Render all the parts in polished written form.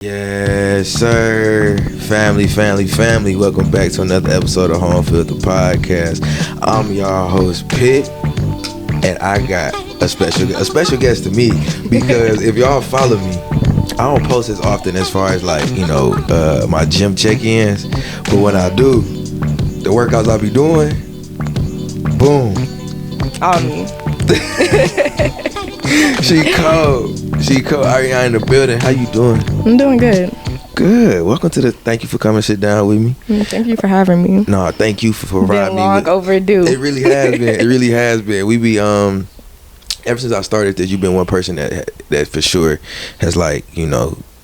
Yes, sir. Family. Welcome back to another episode of homefld.otl podcast. I'm y'all host, Pitt, and I got a special guest to me because if y'all follow me, I don't post as often as far as my gym check-ins, but when I do, the workouts I be doing, boom. She cold. Arionne in the building. How you doing? I'm doing good. Good. Welcome to thank you for coming sit down with me. Thank you for having me. No, thank you for providing me. Long overdue. It really has been. We be ever since I started this, you've been one person that for sure has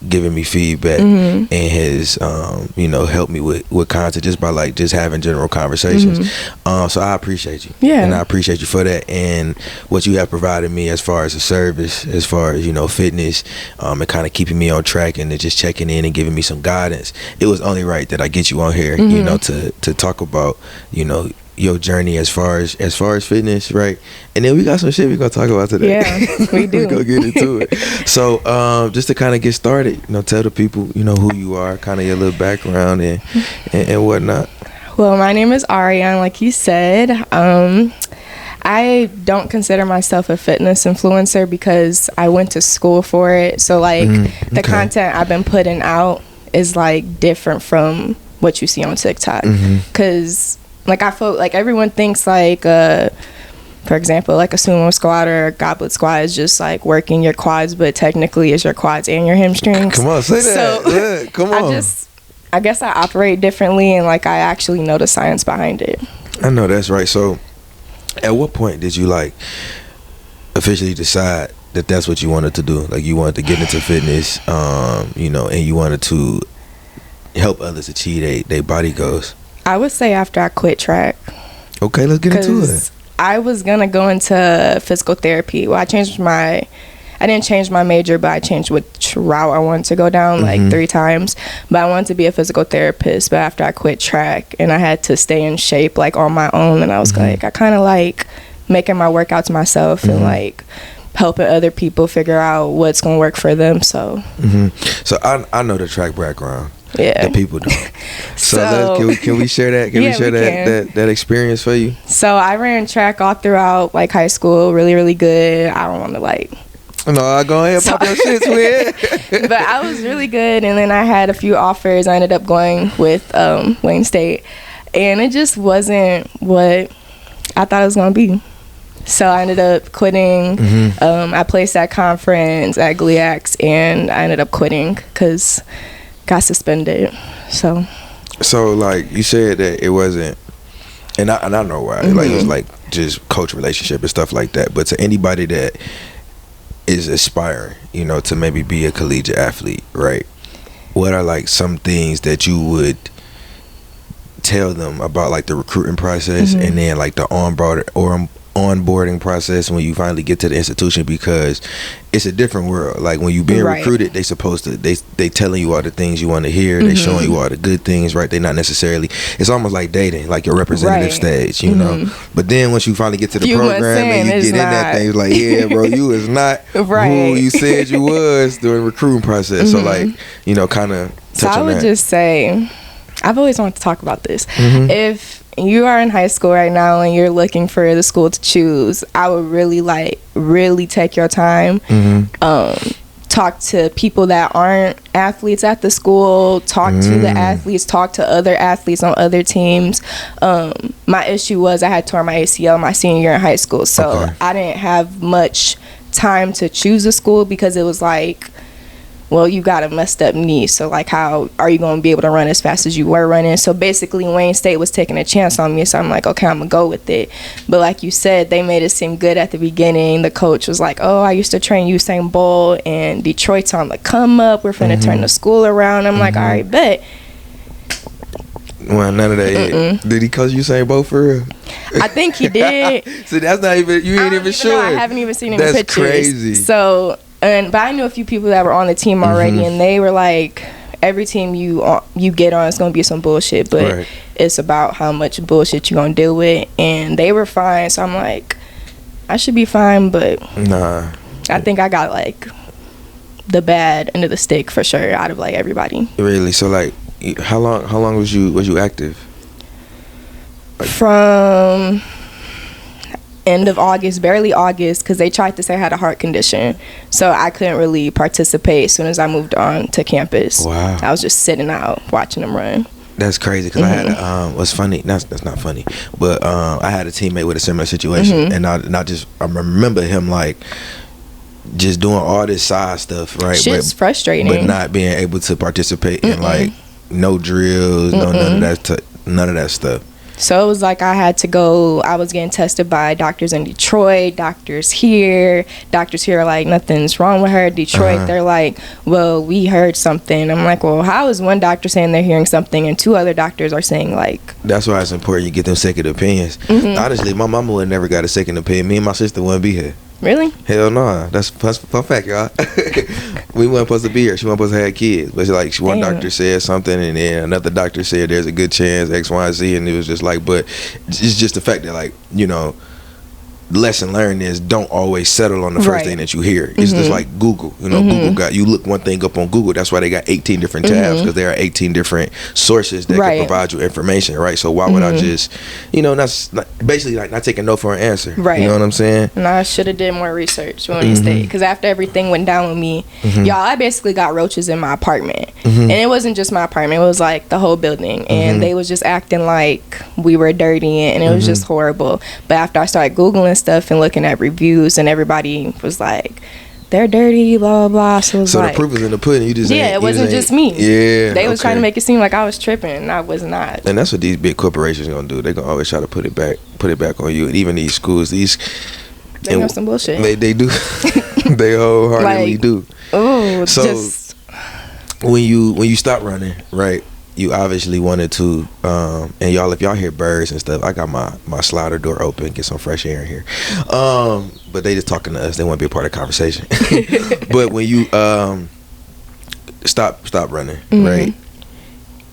given me feedback and has helped me with content just by just having general conversations. So I appreciate you. Yeah. And I appreciate you for that and what you have provided me as far as a service, as far as fitness, and kind of keeping me on track and just checking in and giving me some guidance. It was only right that I get you on here, to talk about your journey as far as fitness, right? And then we got some shit we gonna talk about today. Yeah, we do. We gonna get into it. So just to kind of get started, tell the people who you are, kind of your little background and whatnot. Well, my name is Arionne, like you said. I don't consider myself a fitness influencer because I went to school for it. So the content I've been putting out is different from what you see on TikTok, because I feel like everyone thinks for example, a sumo squat or a goblet squat is just working your quads, but technically it's your quads and your hamstrings. Come on, say that. So yeah, come on. I guess I operate differently, and I actually know the science behind it. I know that's right. So at what point did you officially decide that that's what you wanted to do? You wanted to get into fitness, and you wanted to help others achieve their body goals? I would say after I quit track. Okay, let's get into it. I was gonna go into physical therapy. Well, I didn't change my major, but I changed which route I wanted to go down 3 times. But I wanted to be a physical therapist. But after I quit track and I had to stay in shape on my own, and I was I kind of making my workouts myself and helping other people figure out what's gonna work for them. So so I know the track background. Yeah, that people don't. So can we share that? Can we share that experience for you? So I ran track all throughout high school, really good. I don't want to No, go ahead, pop your shit, twin. But I was really good, and then I had a few offers. I ended up going with Wayne State, and it just wasn't what I thought it was gonna be. So I ended up quitting. I placed at conference at GLIACs, and I ended up quitting because got suspended. So you said that it wasn't, and I know why. It was just coach relationship and stuff like that. But to anybody that is aspiring, to maybe be a collegiate athlete, right? What are some things that you would tell them about the recruiting process and then the onboarding process when you finally get to the institution? Because it's a different world. When you being recruited, they supposed to they telling you all the things you want to hear. They showing you all the good things, right? They not necessarily, it's almost like dating, your representative stage, but then once you finally get to the program and you get in that thing, it's yeah, bro, you is not who you said you was during the recruiting process. So kind of touch on that. I would just say, I've always wanted to talk about this. If you are in high school right now and you're looking for the school to choose, I would really take your time. Talk to people that aren't athletes at the school. Talk to the athletes. Talk to other athletes on other teams. My issue was I had torn my ACL my senior year in high school, so I didn't have much time to choose a school because it was well, you got a messed up knee, so how are you going to be able to run as fast as you were running? So basically Wayne State was taking a chance on me, so I'm okay, I'm gonna go with it. But like you said, they made it seem good at the beginning. The coach was oh, I used to train Usain Bolt, and Detroit's on the come up, we're finna turn the school around. I'm all right, bet. Well, none of that. Did he coach Usain Bolt for real? I think he did. So that's not even, you ain't even sure. I haven't even seen any pictures. That's crazy. So but I knew a few people that were on the team already, and they were every team you get on is gonna be some bullshit, but it's about how much bullshit you're gonna deal with. And they were fine, so I'm I should be fine, but nah. I think I got the bad end of the stick for sure out of like everybody. Really? So like, how long was you active? Like, from end of August, barely August, because they tried to say I had a heart condition, so I couldn't really participate as soon as I moved on to campus. Wow. I was just sitting out watching them run. That's crazy, because I had what's funny, that's not funny, but I had a teammate with a similar situation, and I remember him like just doing all this side stuff, right? Shit's frustrating, but not being able to participate in like no drills, no none of that stuff. So it was like I was getting tested by doctors in Detroit, doctors here are like, nothing's wrong with her. Detroit, they're like, well, we heard something. I'm like, well, how is one doctor saying they're hearing something and two other doctors are saying like... That's why it's important you get them second opinions. Honestly, my mama would never got a second opinion. Me and my sister wouldn't be here. Really? Hell no. That's fun fact, y'all. We weren't supposed to be here. She wasn't supposed to have kids. But like one doctor said something, and then another doctor said there's a good chance X, Y, Z, and it was just like, but it's just the fact that like, you know, lesson learned is don't always settle on the first thing that you hear. It's just like Google. You know, Google you look one thing up on Google. That's why they got 18 different tabs, because there are 18 different sources that can provide you information, right? So why would I just, you know, basically like not taking no for an answer. Right. You know what I'm saying? No, I should have did more research on this day, because after everything went down with me, y'all, I basically got roaches in my apartment. And it wasn't just my apartment. It was like the whole building. And they was just acting like we were dirty, and it was just horrible. But after I started Googling stuff and looking at reviews, and everybody was like, they're dirty, blah blah blah. So the proof is in the pudding. You just it wasn't just me. Yeah, they was trying to make it seem like I was tripping, and I was not. And that's what these big corporations gonna do. They gonna always try to put it back on you. And even these schools, they know some bullshit. They do. They wholeheartedly like, do. Oh, so when you stop running, right? You obviously wanted to, and y'all, if y'all hear birds and stuff, I got my slider door open, get some fresh air in here. But they just talking to us. They want to be a part of the conversation. But when you stop running, right,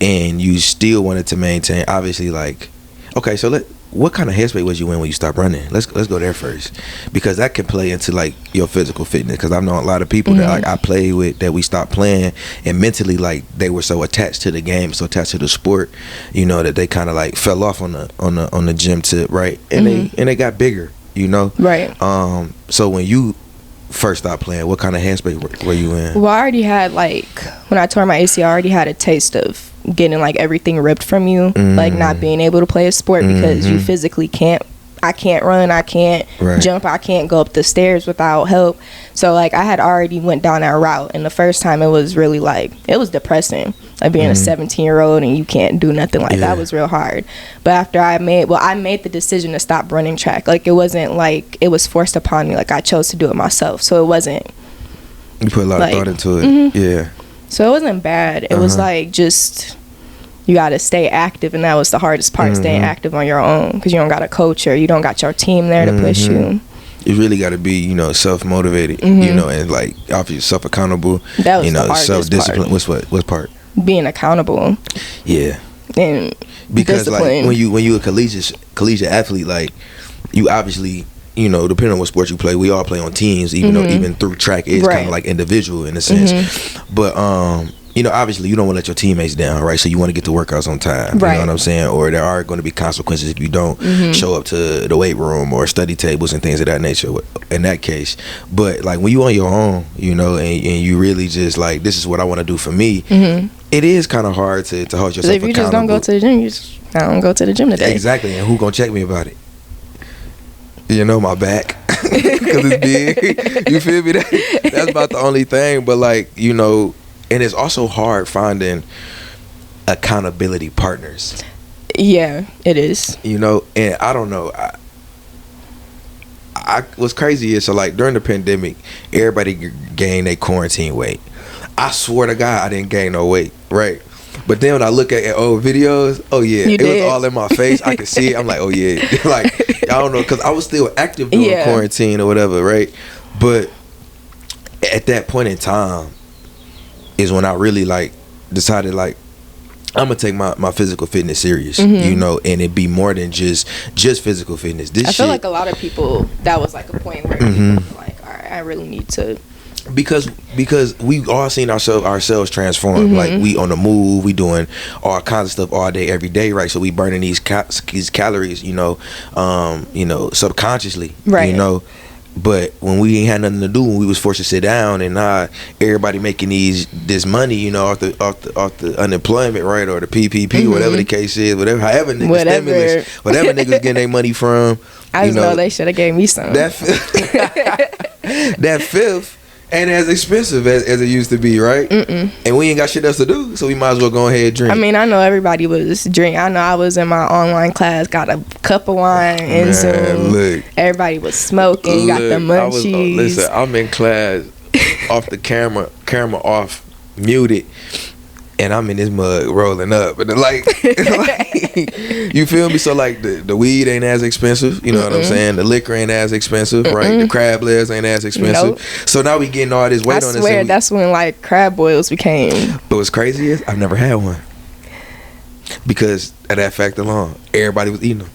and you still wanted to maintain, obviously, like, okay, so what kind of headspace was you in when you stopped running? Let's go there first, because that can play into like your physical fitness. Because I know a lot of people that like I play with that we stopped playing, and mentally like they were so attached to the game, so attached to the sport, you know, that they kind of like fell off on the gym tip, right? And they got bigger, you know, right? So when you first stopped playing, what kind of headspace were you in? Well, I already had, like, when I tore my ACL, I already had a taste of getting like everything ripped from you, like not being able to play a sport because you physically I can't run, I can't jump, I can't go up the stairs without help. So like I had already went down that route, and the first time it was really like, it was depressing, like being a 17-year-old and you can't do nothing. Like that was real hard. But after I made the decision to stop running track. Like it wasn't like it was forced upon me, like I chose to do it myself. So it wasn't, you put a lot of thought into it. Yeah. So it wasn't bad. It was like, just, you got to stay active, and that was the hardest part, staying active on your own, because you don't got a coach or you don't got your team there to push you. You really got to be, you know, self-motivated, you know, and like obviously self-accountable. That was, you know, the self-discipline. Part. What's part? Being accountable. Yeah. And because discipline. like when you a collegiate athlete, like you obviously, you know, depending on what sport you play, we all play on teams, even though even through track it's kind of like individual in a sense. But you know, obviously you don't want to let your teammates down, right? So you want to get to workouts on time, you know what I'm saying? Or there are going to be consequences if you don't show up to the weight room or study tables and things of that nature in that case. But like when you on your own, you know, and you really just like, this is what I want to do for me, it is kind of hard to hold yourself accountable. If you just don't go to the gym, I don't go to the gym today. Exactly. And who gonna check me about it? You know, my back, because it's big. You feel me? That's about the only thing. But like, you know, and it's also hard finding accountability partners. Yeah, it is. You know, and I don't know. I what's crazy is, so like during the pandemic, everybody gained their quarantine weight. I swear to God, I didn't gain no weight, right? But then when I look at old videos, oh yeah, it was all in my face. I could see it. I'm like, oh yeah. Like, I don't know, because I was still active during quarantine or whatever, right? But at that point in time is when I really like decided like, I'm gonna take my physical fitness serious, you know, and it be more than just physical fitness. I feel like a lot of people, that was like a point where people were like, all right, I really need to Because we all seen ourselves transform. Like, we on the move, we doing all kinds of stuff all day, every day, right? So we burning these calories, subconsciously, right? But when we ain't had nothing to do, when we was forced to sit down, and everybody making this money, off the unemployment, right, or the PPP, whatever the case is, however stimulus, whatever niggas getting their money from. I just know they should have gave me some. That fifth ain't as expensive as it used to be, right? And we ain't got shit else to do, so we might as well go ahead and drink. I mean, I know everybody was drinking. I know I was in my online class, got a cup of wine and Zoom. Look, everybody was smoking, got the munchies. Listen, I'm in class, off the camera off, muted, and I'm in this mug rolling up, and like you feel me? So like the weed ain't as expensive, you know what I'm saying? The liquor ain't as expensive, right? The crab legs ain't as expensive. So now we getting all this weight on us. I swear that's when like crab boils became. But what's crazy is I've never had one, because of that fact alone. Everybody was eating them.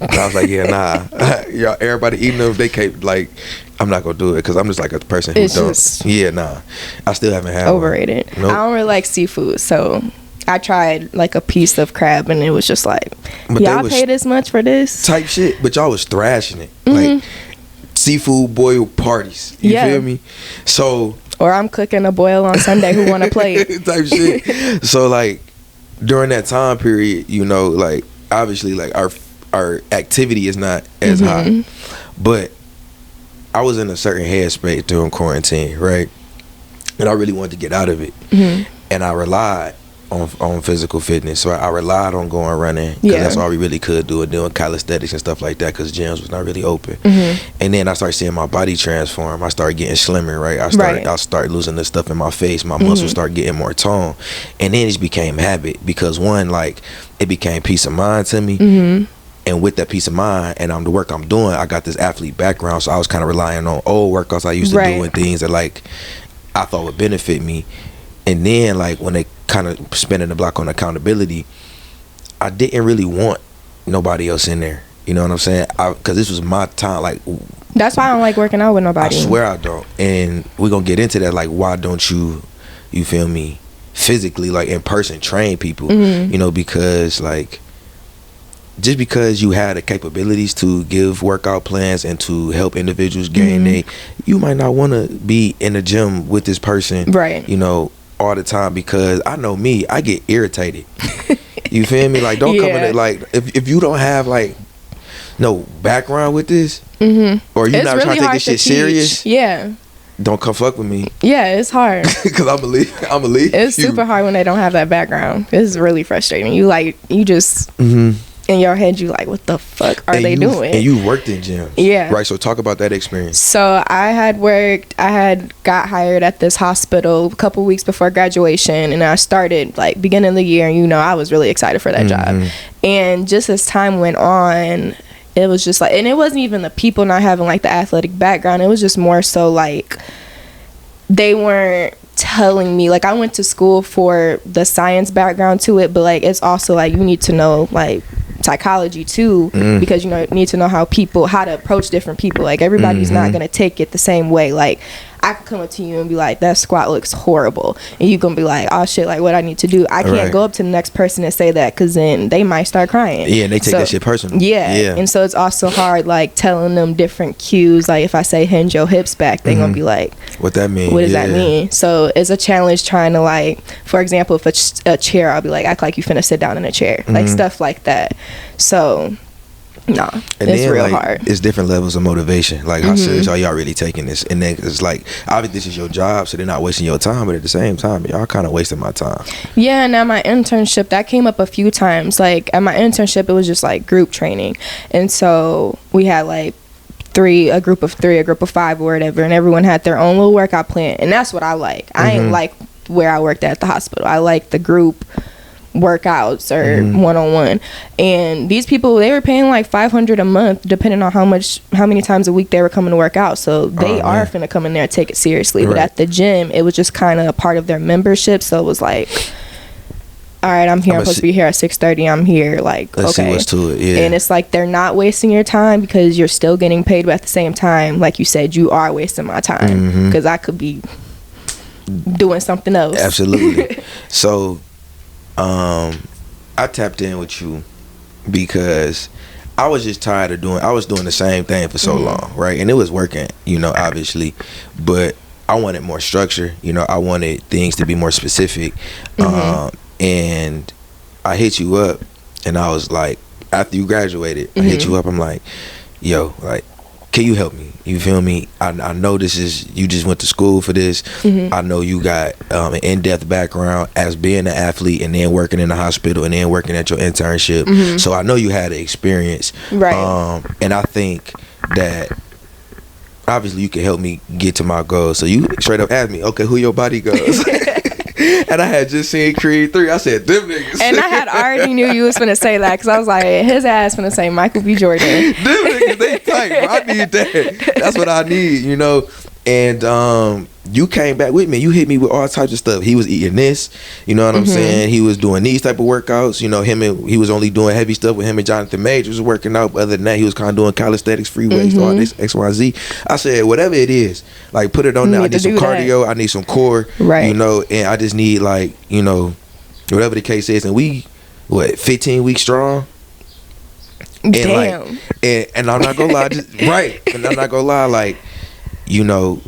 And I was like, yeah, nah. Y'all, everybody eating them. They can't, like, I'm not gonna do it, because I'm just like a person who don't. Yeah, nah. I still haven't had overrated. One. Nope. I don't really like seafood, so I tried like a piece of crab, and it was just like, y'all paid this much for this type shit. But y'all was thrashing it, like seafood boil parties. You feel me? So, or I'm cooking a boil on Sunday. Who want to play type shit. So like during that time period, like obviously like our activity is not as high, but I was in a certain headspace during quarantine, right? And I really wanted to get out of it, and I relied on physical fitness. So I relied on going running, because that's all we really could do, and doing calisthenics and stuff like that, because gyms was not really open. And then I started seeing my body transform. I started getting slimmer, right? I started losing the stuff in my face. My muscles started getting more tone, and then it became habit, because one, like, it became peace of mind to me. And with that peace of mind and the work I'm doing, I got this athlete background, so I was kind of relying on old workouts I used to do, and things that like I thought would benefit me. And then like when they kind of spinning the block on accountability, I didn't really want nobody else in there. You know what I'm saying? Because this was my time. Like, that's why I don't like working out with nobody. I swear I don't. And we're gonna get into that. Like, why don't you feel me, physically, like in person, train people? Because like, just because you had the capabilities to give workout plans and to help individuals gain you might not want to be in the gym with this person, right? All the time, because I know me, I get irritated. You feel me? Like, don't come in there, like, if you don't have like no background with this, or you're it's not really trying to take this shit serious, don't come fuck with me. Yeah, it's hard. Because I'm a leave. It's super hard when they don't have that background. It's really frustrating. You just in your head, you like, what the fuck are they doing? And you worked in gyms. Yeah. Right, so talk about that experience. So I had got hired at this hospital a couple weeks before graduation, and I started like beginning of the year, and I was really excited for that job. And just as time went on, it was just like, and it wasn't even the people not having like the athletic background, it was just more so like they weren't telling me, like, I went to school for the science background to it, but like it's also like you need to know like psychology too, because you need to know how to approach different people. Like, everybody's not gonna take it the same way. Like, I could come up to you and be like, that squat looks horrible, and you gonna be like, oh shit, like, what I need to do? I can't go up to the next person and say that, because then they might start crying. Yeah, and they take that shit personal. Yeah, and so it's also hard, like, telling them different cues. Like, if I say hinge your hips back, they gonna be like, what that mean? What does that mean? So it's a challenge trying to, like, for example, if a chair, I'll be like, act like you finna sit down in a chair, like stuff like that. So no, it's real hard. It's different levels of motivation. Like, how serious are y'all really taking this? And then it's like, obviously this is your job, so they're not wasting your time, but at the same time, y'all kind of wasting my time. Yeah, and at my internship, that came up a few times. Like, at my internship, it was just like group training, and so we had like a group of 3, a group of 5, or whatever, and everyone had their own little workout plan, and that's what I like. I ain't like where I worked at the hospital. I like the group workouts or one-on-one, and these people, they were paying like $500 a month depending on how many times a week they were coming to work out, so they are finna come in there and take it seriously. But at the gym, it was just kind of a part of their membership, so it was like, all right, I'm here, I'm supposed to be here at 6:30, I'm here, like, let's see what's to it. Yeah. And it's like they're not wasting your time because you're still getting paid, but at the same time, like you said, you are wasting my time because I could be doing something else. Absolutely. So I tapped in with you because I was just tired of doing the same thing for so long, right? And it was working, you know, obviously, but I wanted more structure, you know, I wanted things to be more specific. And I hit you up and I was like, after you graduated, I hit you up, I'm like, yo, like, can you help me? You feel me? I know this is, you just went to school for this. I know you got an in-depth background as being an athlete and then working in the hospital and then working at your internship. So I know you had an experience. Right. And I think that obviously you can help me get to my goals. So you straight up asked me, okay, who your bodyguards? And I had just seen Creed 3. I said, them niggas. And I had already knew you was finna say that because I was like, his ass finna say Michael B. Jordan. Them niggas, they tight, bro. I need that. That's what I need, you know. And you came back with me. You hit me with all types of stuff. He was eating this, you know what I'm saying? He was doing these type of workouts. You know, he was only doing heavy stuff with him and Jonathan Majors was working out. But other than that, he was kind of doing calisthenics, free weights, all this XYZ. I said, whatever it is, like put it on there. I need some cardio. I need some core. Right. You know, and I just need like, you know, whatever the case is. And we, 15 weeks strong. And damn. Like, and I'm not gonna lie, and I'm not gonna lie, like, you know,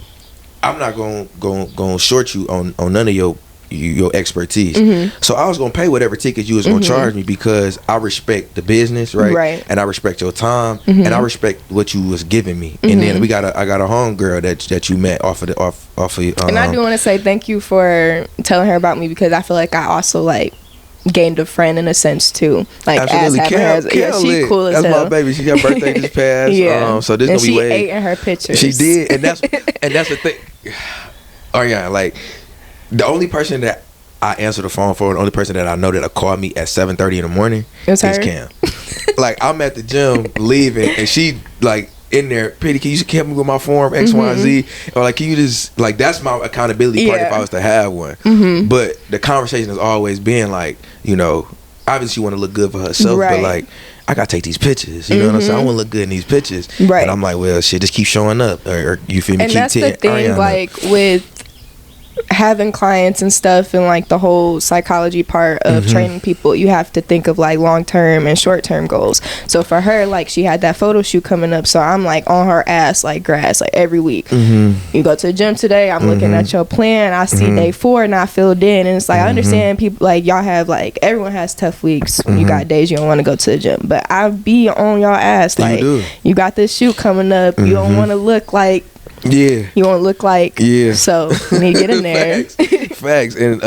I'm not gonna short you on none of your expertise. So I was gonna pay whatever tickets you was gonna charge me because I respect the business, right? And I respect your time, and I respect what you was giving me. And then I got a homegirl that you met off of. And I do want to say thank you for telling her about me because I feel like I also like gained a friend in a sense too. Like absolutely, she cool as hell. That's my baby. She got birthday just passed. So this gonna be way. She ate in her pictures. She did, and that's the thing. Arionne, like the only person that I answer the phone for, the only person that I know that'll call me at 7:30 in the morning is Cam. Like I'm at the gym leaving, and she like in there, Pitty, can you just help me with my form X, Y, and Z? Or like, can you just like that's my accountability part if I was to have one. But the conversation has always been like, you know, obviously she want to look good for herself, but like I gotta take these pictures. You know what I'm saying? I want to look good in these pictures. Right. And I'm like, well, shit, just keep showing up, or you feel me? And keep that's the thing, like with having clients and stuff and like the whole psychology part of training people, you have to think of like long-term and short-term goals. So for her, like she had that photo shoot coming up, so I'm like on her ass like grass like every week. You go to the gym today, I'm looking at your plan, I see day 4 not filled in, and it's like I understand people like y'all have like everyone has tough weeks when you got days you don't want to go to the gym, but I be on y'all ass like you got this shoot coming up, you don't want to look like you won't look like so you need to get in there. Facts. And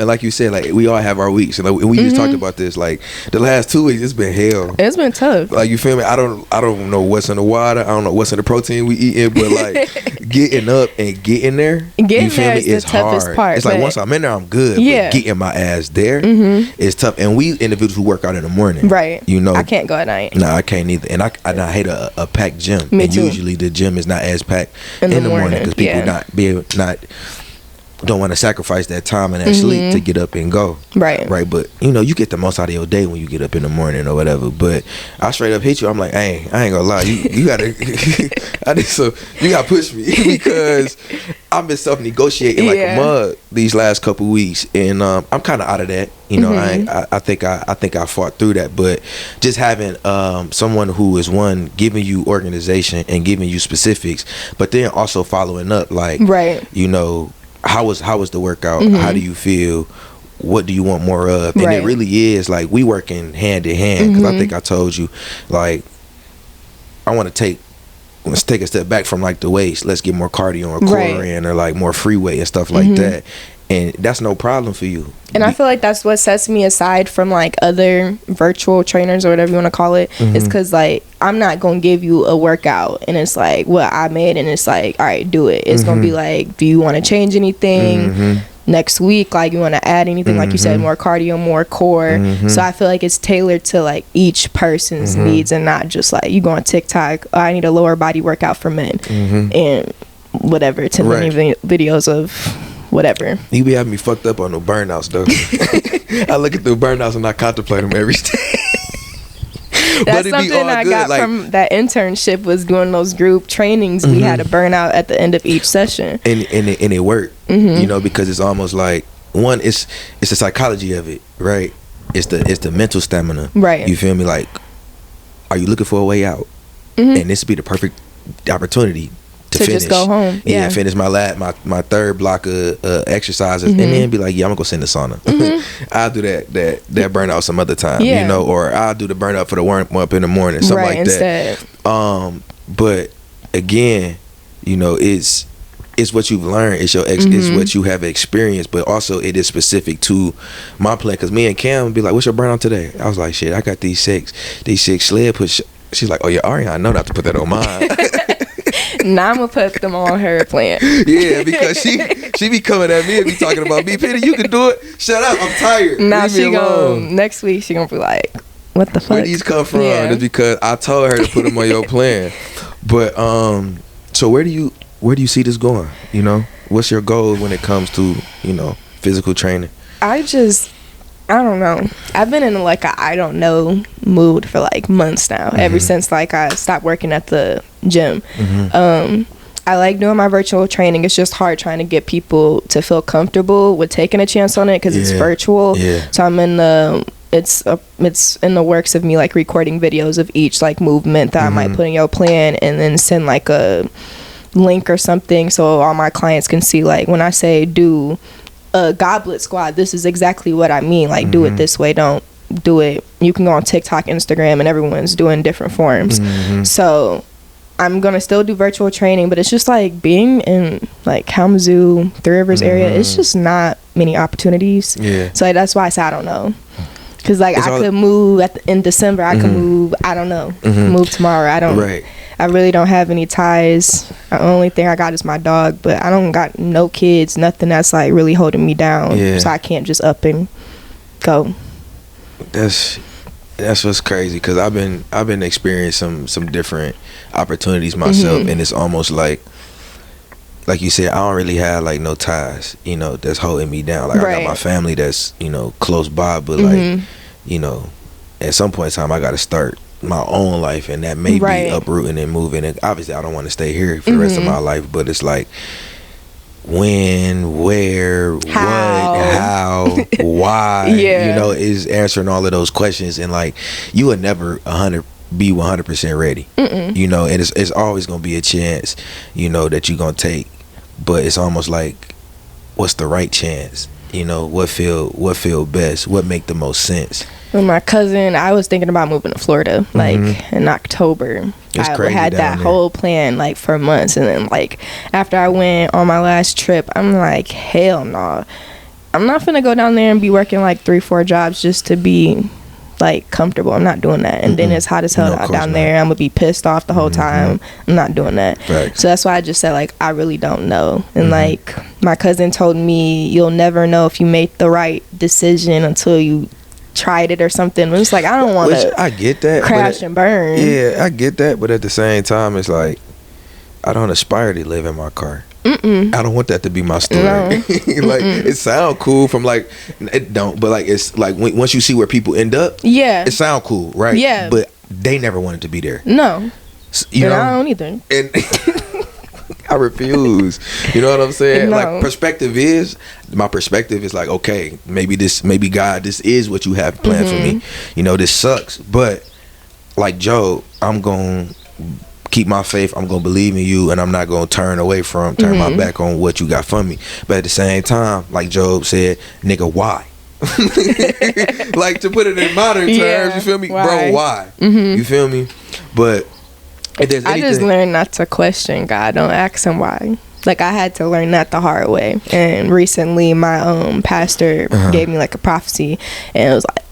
like you said, like we all have our weeks, and like, we just talked about this. Like the last 2 weeks, it's been hell. It's been tough. Like you feel me? I don't know what's in the water. I don't know what's in the protein we eating, but like getting up and getting there, getting there is the toughest part. It's like once I'm in there, I'm good. But getting my ass there is tough. And we individuals who work out in the morning, right? You know, I can't go at night. No, I can't either. And I hate a packed gym. Me and too. Usually the gym is not as packed in the morning because people don't want to sacrifice that time and that sleep to get up and go. Right. But you know, you get the most out of your day when you get up in the morning or whatever. But I straight up hit you. I'm like, hey, I ain't gonna lie, you gotta you gotta push me because I've been self-negotiating like a mug these last couple weeks, and I'm kind of out of that. You know, I think I fought through that, but just having someone who is giving you organization and giving you specifics, but then also following up, like, you know, how was the workout? How do you feel? What do you want more of? And it really is like we working hand in hand, because I think I told you, like, let's take a step back from like the weights. Let's get more cardio and core in, or like more free weight and stuff like that. And that's no problem for you. And I feel like that's what sets me aside from like other virtual trainers or whatever you want to call it. Is because like I'm not gonna give you a workout and it's like what I made and it's like, all right, do it. It's gonna be like, do you want to change anything next week? Like, you want to add anything? Like you said, more cardio, more core. So I feel like it's tailored to like each person's needs, and not just like you go on TikTok, oh, I need a lower body workout for men and whatever 10 million videos of whatever. You be having me fucked up on the burnouts though. I look at the burnouts and I contemplate them every day. That's something I got from that internship, was doing those group trainings. We had a burnout at the end of each session, and it worked. You know, because it's almost like, one, it's the psychology of it, right? It's the mental stamina, right? You feel me? Like, are you looking for a way out? And this would be the perfect opportunity to finish. Just go home. Yeah, finish my third block of exercises, and then be like, yeah, I'm gonna go sit in the sauna. I'll do that burnout some other time, you know, or I'll do the burnout for the warm up in the morning, something like that. But again, you know, it's what you've learned. It's it's what you have experienced, but also it is specific to my plan. Because me and Cam would be like, "What's your burnout today?" I was like, "Shit, I got these six sled push." She's like, "Oh yeah, Arionne, I know not to put that on mine." Now I'm gonna put them on her plan. Yeah, because she be coming at me and be talking about me. Pitty, you can do it. Shut up, I'm tired. Now she gonna, next week she gonna be like, "What the fuck? Where these come from?" It's because I told her to put them on your plan. But so where do you see this going? You know, what's your goal when it comes to, you know, physical training? I don't know. I've been in like a I don't know mood for like months now. Ever since like I stopped working at the gym. I like doing my virtual training. It's just hard trying to get people to feel comfortable with taking a chance on it because it's virtual. So I'm in the it's in the works of me like recording videos of each like movement that I might put in your plan, and then send like a link or something so all my clients can see, like, when I say do a goblet squat, this is exactly what I mean. Like, do it this way, don't do it. You can go on TikTok, Instagram, and everyone's doing different forms. So I'm gonna still do virtual training, but it's just like being in like Kalamazoo, Three Rivers area, it's just not many opportunities. So like, that's why I say I don't know. Because like I could move in December, I could move, I don't know, move tomorrow. I really don't have any ties. The only thing I got is my dog, but I don't got no kids, nothing that's like really holding me down. So I can't just up and go. That's what's crazy, because I've been experiencing some different opportunities myself, and it's almost like you said, I don't really have like no ties, you know, that's holding me down. Like I got my family that's, you know, close by, but like, you know, at some point in time I got to start my own life, and that may be uprooting and moving, and obviously I don't want to stay here for the rest of my life, but it's like when, where, what, how, why, you know, is answering all of those questions. And like, you would never be 100% ready, you know, and it's always gonna be a chance, you know, that you're gonna take, but it's almost like, what's the right chance, you know, what feel best, what make the most sense. With my cousin, I was thinking about moving to Florida like in October. I had that whole plan like for months, and then like after I went on my last trip, I'm like, hell no, I'm not finna go down there and be working like 3-4 jobs just to be like comfortable. I'm not doing that. And then it's hot as hell down there. I'm gonna be pissed off the whole time. I'm not doing that. So that's why I just said like I really don't know. And like my cousin told me, you'll never know if you made the right decision until you tried it or something. It's like, I don't want to, I get that, crash and burn. Yeah, I get that, but at the same time, it's like, I don't aspire to live in my car. I don't want that to be my story. No. Like, it sound cool from like, it don't, but like, it's like once you see where people end up, it sound cool, right? Yeah, but they never wanted to be there. No, you know, I don't either. And I refuse. You know what I'm saying? No. Like, my perspective is like, okay, maybe God, this is what you have planned for me. You know, this sucks, but like Joe, I'm gonna keep my faith. I'm gonna believe in you, and I'm not gonna turn my back on what you got for me. But at the same time, like Job said, nigga, why? Like, to put it in modern terms, you feel me? Why? Bro, why? You feel me? But if there's anything, I just learned not to question God. Don't ask him why. Like, I had to learn that the hard way. And recently my pastor gave me like a prophecy, and it was like,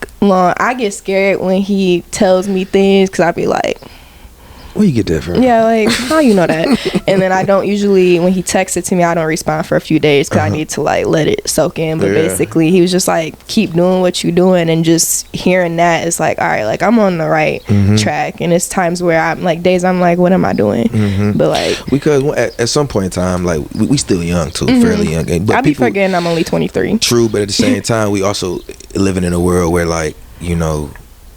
I get scared when he tells me things, because I be like, where you get that from? Yeah, like, how you know that? And then I don't usually, when he texts it to me, I don't respond for a few days because I need to like let it soak in. But basically, he was just like, keep doing what you're doing, and just hearing that, it's like, all right, like, I'm on the right track. And it's times where I'm like, days I'm like, what am I doing? But like, because at some point in time, like, we still young too, fairly young. But I be forgetting I'm only 23. True, but at the same time, we also, living in a world where, like, you know,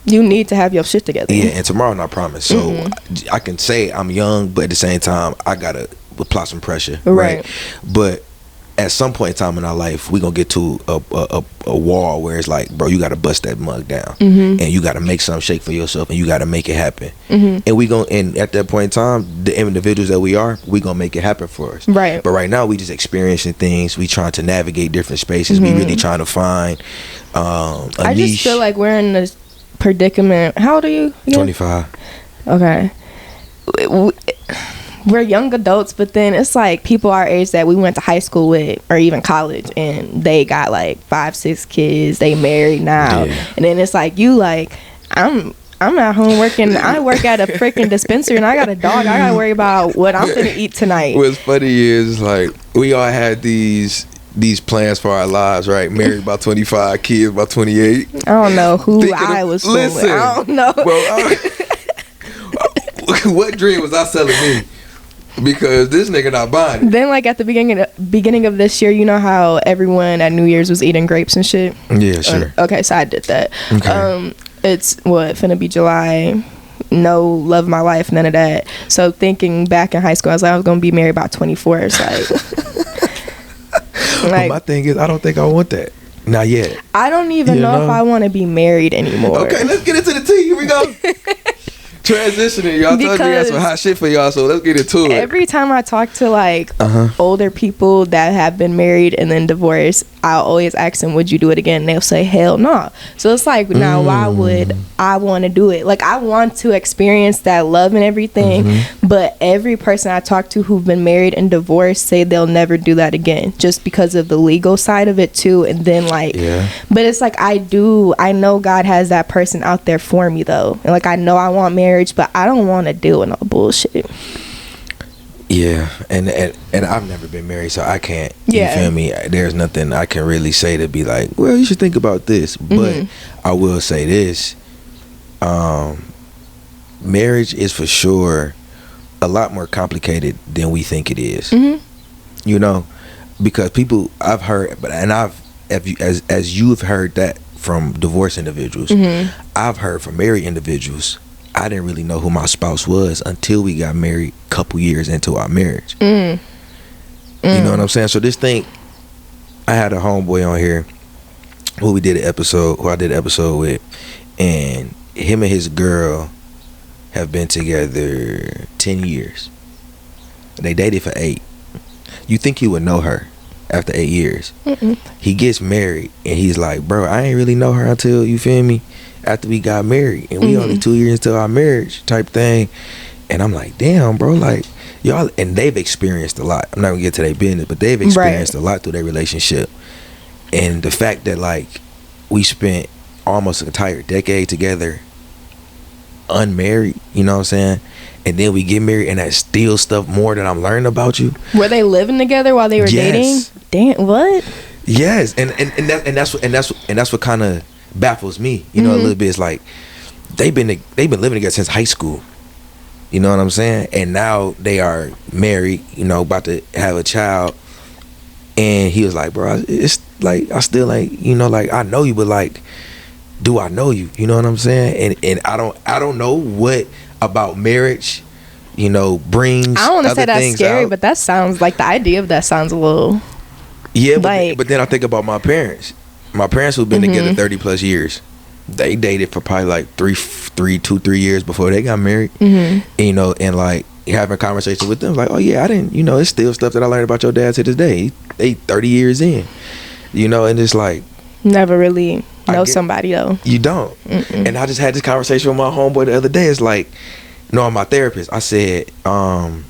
you need to have your shit together. Yeah, and tomorrow not promised. So I can say I'm young, but at the same time, I gotta apply some pressure, right? But at some point in time in our life, we gonna get to a wall where it's like, bro, you gotta bust that mug down, and you gotta make something shake for yourself, and you gotta make it happen. And at that point in time, the individuals that we gonna make it happen for us, right? But right now, we just experiencing things. We trying to navigate different spaces. We really trying to find a I niche. just feel like we're in this predicament. How old are you again? 25. Okay. We're young adults, but then it's like people our age that we went to high school with or even college, and they got like 5-6 kids, they married now, and then it's like you like I'm at home working. I work at a freaking dispensary, and I got a dog. I gotta worry about what I'm gonna eat tonight. What's funny is, like, we all had these plans for our lives, right? Married by 25, kids by 28. I don't know who I was fooling. I don't know. Well, what dream was I selling me? Because this nigga not buying it. Then, like, at the beginning of this year, you know how everyone at New Year's was eating grapes and shit? Yeah, sure. Okay, so I did that. Okay. It's finna be July. No love of my life, none of that. So thinking back in high school, I was gonna be married by 24. It's like, my thing is, I don't think I want that. Not yet. I don't even know if I want to be married anymore. Okay, let's get into the tea. Here we go. Transitioning, y'all. Told me I got some hot shit for y'all, so let's get into it. Every time I talk to like older people that have been married and then divorced, I'll always ask them, would you do it again? And they'll say, hell no. So it's like, now why would I want to do it? Like, I want to experience that love and everything, but every person I talk to who've been married and divorced say they'll never do that again, just because of the legal side of it too. And then like, but it's like, I know God has that person out there for me though. And like, I know I want marriage, but I don't want to deal with no bullshit. Yeah, and I've never been married, so I can't. You feel me? There's nothing I can really say to be like, well, you should think about this. But I will say this: marriage is for sure a lot more complicated than we think it is. You know, because people I've heard, as you've heard that from divorced individuals, I've heard from married individuals. I didn't really know who my spouse was until we got married a couple years into our marriage. You know what I'm saying? So this thing, I had a homeboy on here who I did an episode with, and him and his girl have been together 10 years. They dated for 8. You think you would know her after 8 years. He gets married, and he's like, bro, I ain't really know her until, you feel me, after we got married, and we only 2 years into our marriage type thing. And I'm like, damn, bro, like, y'all, and they've experienced a lot. I'm not gonna get to their business, but they've experienced a lot through their relationship. And the fact that, like, we spent almost an entire decade together unmarried, you know what I'm saying, and then we get married, and that's still stuff more that I'm learning about you. Were they living together while they were dating? Damn, what? Yes, and that's what kind of baffles me, you know, a little bit. It's like they've been living together since high school, you know what I'm saying, and now they are married, you know, about to have a child. And he was like, bro, it's like, I still like, you know, like, I know you, but like, do I know you? You know what I'm saying? And I don't know what about marriage, you know, brings. I don't want to say that's scary, but that sounds like, the idea of that sounds a little. Yeah, but then I think about my parents. My parents who've been together 30 plus years. They dated for probably like 3 years before they got married. And, you know, and like having a conversation with them, like, oh yeah, I didn't, you know, it's still stuff that I learned about your dad to this day. They 30 years in, you know, and it's like never really know somebody though. You don't. And I just had this conversation with my homeboy the other day. It's like, no, my therapist, I said, I'm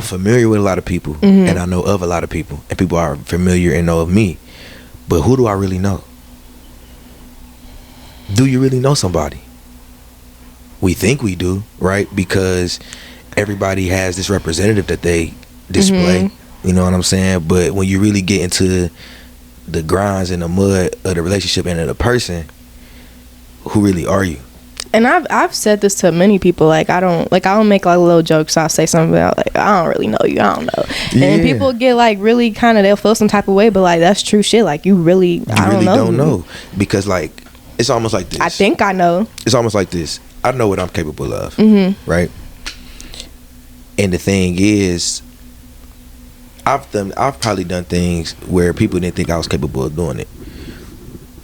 familiar with a lot of people, and I know of a lot of people, and people are familiar and know of me. But who do I really know? Do you really know somebody? We think we do, right? Because everybody has this representative that they display. You know what I'm saying? But when you really get into the grinds and the mud of the relationship and of the person, who really are you? And I've said this to many people, like I'll make like little jokes. I'll say something about like, I don't really know you, I don't know. Yeah. And people get like really kind of, they'll feel some type of way, but like that's true shit. Like I really don't know, because like it's almost like this. I think I know. It's almost like this. I know what I'm capable of, right? And the thing is, I've probably done things where people didn't think I was capable of doing it.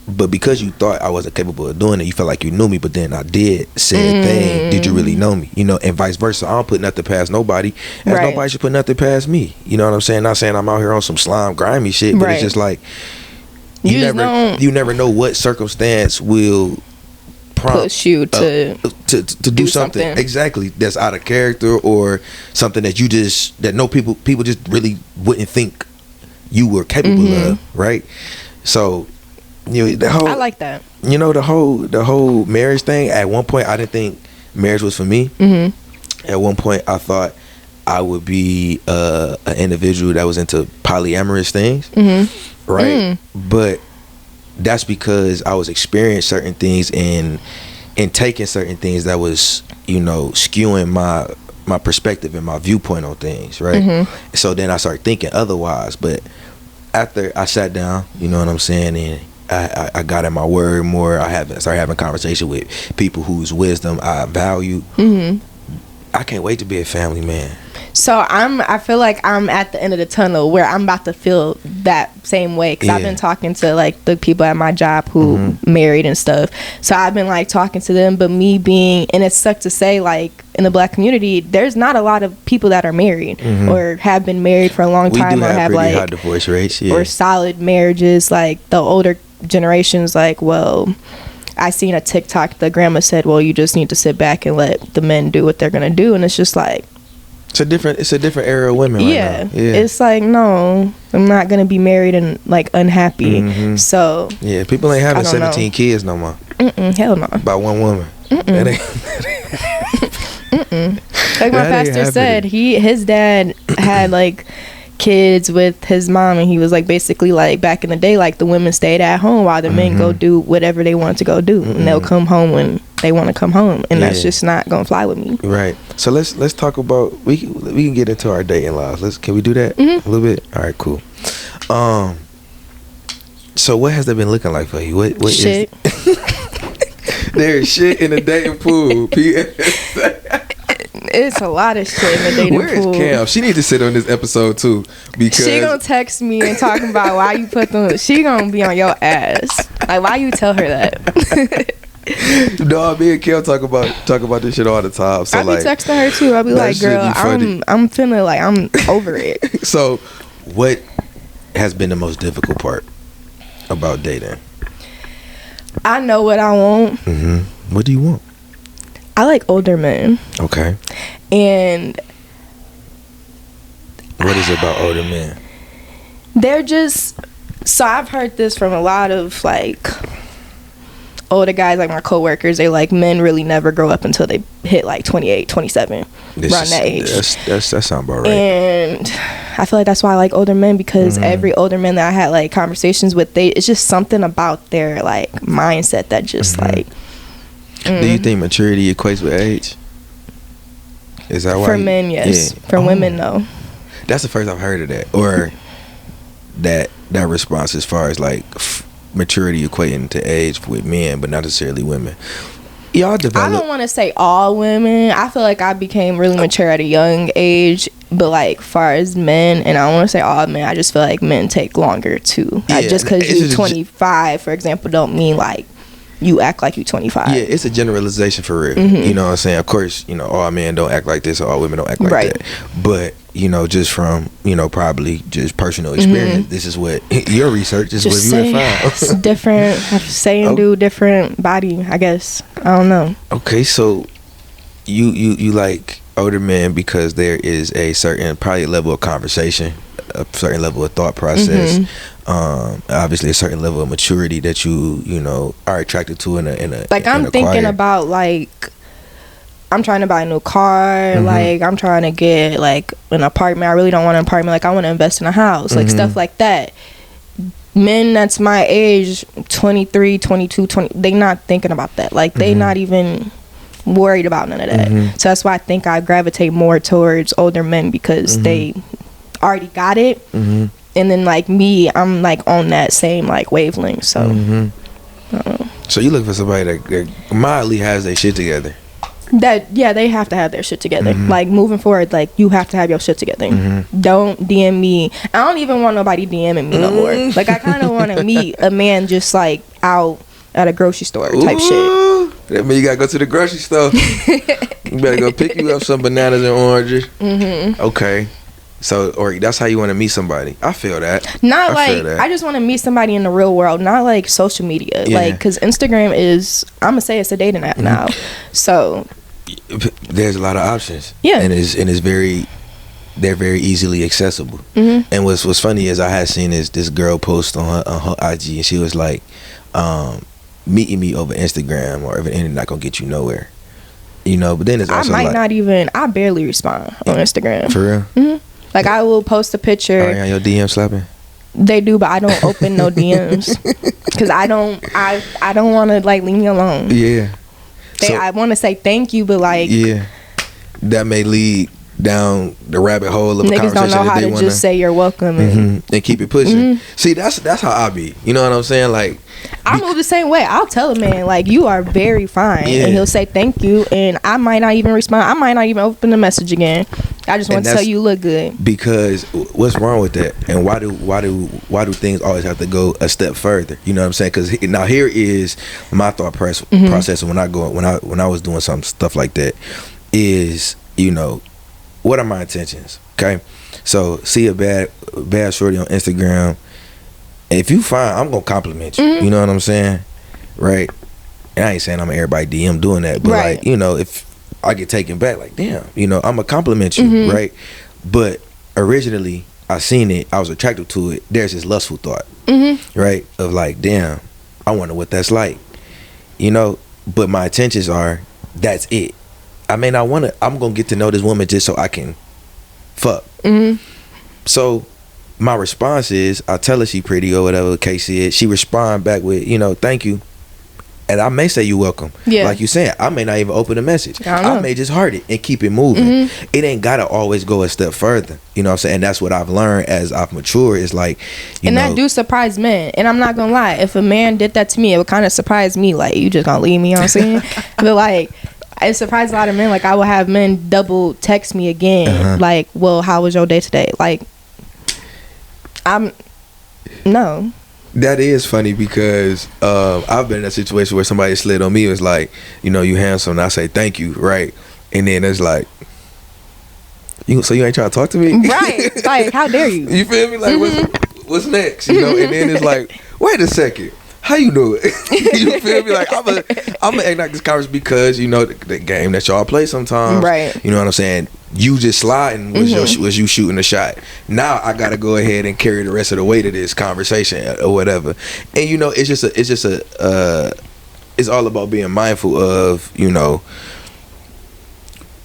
But because you thought I wasn't capable of doing it, you felt like you knew me, but then I did said thing. Did you really know me? You know, and vice versa. I don't put nothing past nobody, as nobody should put nothing past me. You know what I'm saying? Not saying I'm out here on some slime, grimy shit, but it's just like you never know what circumstance will push you to do something exactly that's out of character, or something that people just really wouldn't think you were capable of, right? So, you know, I like that. You know, the whole marriage thing. At one point, I didn't think marriage was for me. At one point, I thought I would be an individual that was into polyamorous things, right? But that's because I was experiencing certain things and taking certain things that was, you know, skewing my perspective and my viewpoint on things, right? So then I started thinking otherwise. But after I sat down, you know what I'm saying, and I got in my word more. I started having conversation with people whose wisdom I value. I can't wait to be a family man. So I feel like I'm at the end of the tunnel where I'm about to feel that same way, because I've been talking to like the people at my job who married and stuff. So I've been like talking to them, but me being, and it sucks to say, like in the Black community, there's not a lot of people that are married or have been married for a long time, or have like high divorce rates, or solid marriages. Like the older generations, like, well, I seen a TikTok, the grandma said, well, you just need to sit back and let the men do what they're gonna do. And it's just like, it's a different era of women right now. It's like, no, I'm not gonna be married and like unhappy. So yeah, people ain't having 17 kids no more. Hell no. By one woman. That ain't like my pastor said, his dad had like kids with his mom, and he was like, basically like back in the day, like the women stayed at home while the men go do whatever they want to go do, and they'll come home when they want to come home, and that's just not gonna fly with me. Right. So let's talk about, we can get into our dating lives. Can we do that a little bit? All right, cool. So what has that been looking like for you? What shit? There's shit in the dating pool. It's a lot of shit in the dating pool. Where is Cam? She needs to sit on this episode too, because she gonna text me and talk about why you put them. She gonna be on your ass. Like, why you tell her that? No, me and Cam talk about this shit all the time. So I be texting her too. I'll be like, girl, I'm feeling like I'm over it. So, what has been the most difficult part about dating? I know what I want. What do you want? I like older men. Okay. And what is it about older men? They're just, so I've heard this from a lot of like older guys, like my coworkers. They like, men really never grow up until they hit like 28, 27, around that age. That sounds about right. And I feel like that's why I like older men, because every older man that I had like conversations with, it's just something about their like mindset that just like. Do you think maturity equates with age? Is that why? For men, yes. Yeah. For women, no. That's the first I've heard of that, or that response as far as like maturity equating to age with men, but not necessarily women. Y'all develop. I don't want to say all women. I feel like I became really mature at a young age, but like far as men, and I don't want to say all men, I just feel like men take longer too. Yeah, just because you're 25, for example, don't mean like you act like you're 25. Yeah, it's a generalization for real. You know what I'm saying? Of course, you know, all men don't act like this, or all women don't act like that. But, you know, just from, you know, probably just personal experience, this is what your research is, just what you have found. It's different. Say and do different body, I guess. I don't know. Okay, so you like older men because there is a certain probably level of conversation, a certain level of thought process, obviously a certain level of maturity that you know are attracted to in a like I'm thinking about like I'm trying to buy a new car, like I'm trying to get like an apartment. I really don't want an apartment, like I want to invest in a house, like stuff like that. Men that's my age, 23, 22, 20, they not thinking about that. Like they not even worried about none of that. So that's why I think I gravitate more towards older men, because they already got it. And then like me, I'm like on that same like wavelength. So so you look for somebody that mildly has their shit together. That they have to have their shit together. Like moving forward, like you have to have your shit together. Don't DM me. I don't even want nobody DMing me no more. Like I kind of want to meet a man just like out at a grocery store type shit. That means you gotta go to the grocery store. You better go pick you up some bananas and oranges. Okay. So, or that's how you want to meet somebody. I feel that. Not like, I just want to meet somebody in the real world, not like social media. Like, because Instagram is, I'm gonna say it's a dating app now. So there's a lot of options. Yeah. And they're very easily accessible. And what's funny is I had seen this girl post on her IG, and she was like, meeting me over Instagram or over the internet not gonna get you nowhere. You know, but then it's also I barely respond on Instagram. For real? Like I will post a picture. Are you on your DM slapping? They do, but I don't open no DMs because I don't want to like leave me alone. Yeah. I want to say thank you, but like that may lead down the rabbit hole of a conversation. Niggas don't know how to just say you're welcome and keep it pushing. See, that's how I be. You know what I'm saying? Like I move the same way. I'll tell a man like you are very fine, and he'll say thank you, and I might not even respond. I might not even open the message again. I just want to tell you look good. Because what's wrong with that? And why do things always have to go a step further? You know what I'm saying? Because now here is my thought process when I was doing some stuff like that is, you know, what are my intentions? Okay, so see a bad shorty on Instagram. If you fine, I'm gonna compliment you. You know what I'm saying, right? And I ain't saying I'm everybody DM doing that, but like, you know, if I get taken back, like damn, you know, I'm gonna compliment you, right? But originally, I seen it, I was attracted to it. There's this lustful thought, right? Of like, damn, I wonder what that's like, you know. But my intentions are, that's it. I may not want to. I'm gonna get to know this woman just so I can fuck. So my response is, I tell her she pretty or whatever the case is. She respond back with, you know, thank you. And I may say you welcome. Yeah. Like you said, I may not even open the message. I may just heart it and keep it moving. It ain't gotta always go a step further. You know what I'm saying? And that's what I've learned as I've matured. Is like, you know, that do surprise men. And I'm not gonna lie, if a man did that to me, it would kind of surprise me. Like, you just gonna leave me, you know what I'm saying? But like, it surprised a lot of men. Like, I would have men double text me again. Like, well, how was your day today? Like, no. That is funny because I've been in a situation where somebody slid on me. It was like, you know, you handsome, and I say thank you, right? And then it's like, so you ain't trying to talk to me, right? Like, how dare you? You feel me? Like, what's next? You know? And then it's like, wait a second, how you do it? You feel me? Like, I'm gonna act like this conversation because, you know, the game that y'all play sometimes, right? You know what I'm saying? You just sliding was you shooting a shot. Now I gotta go ahead and carry the rest of the weight of this conversation or whatever. And you know, it's all about being mindful of, you know,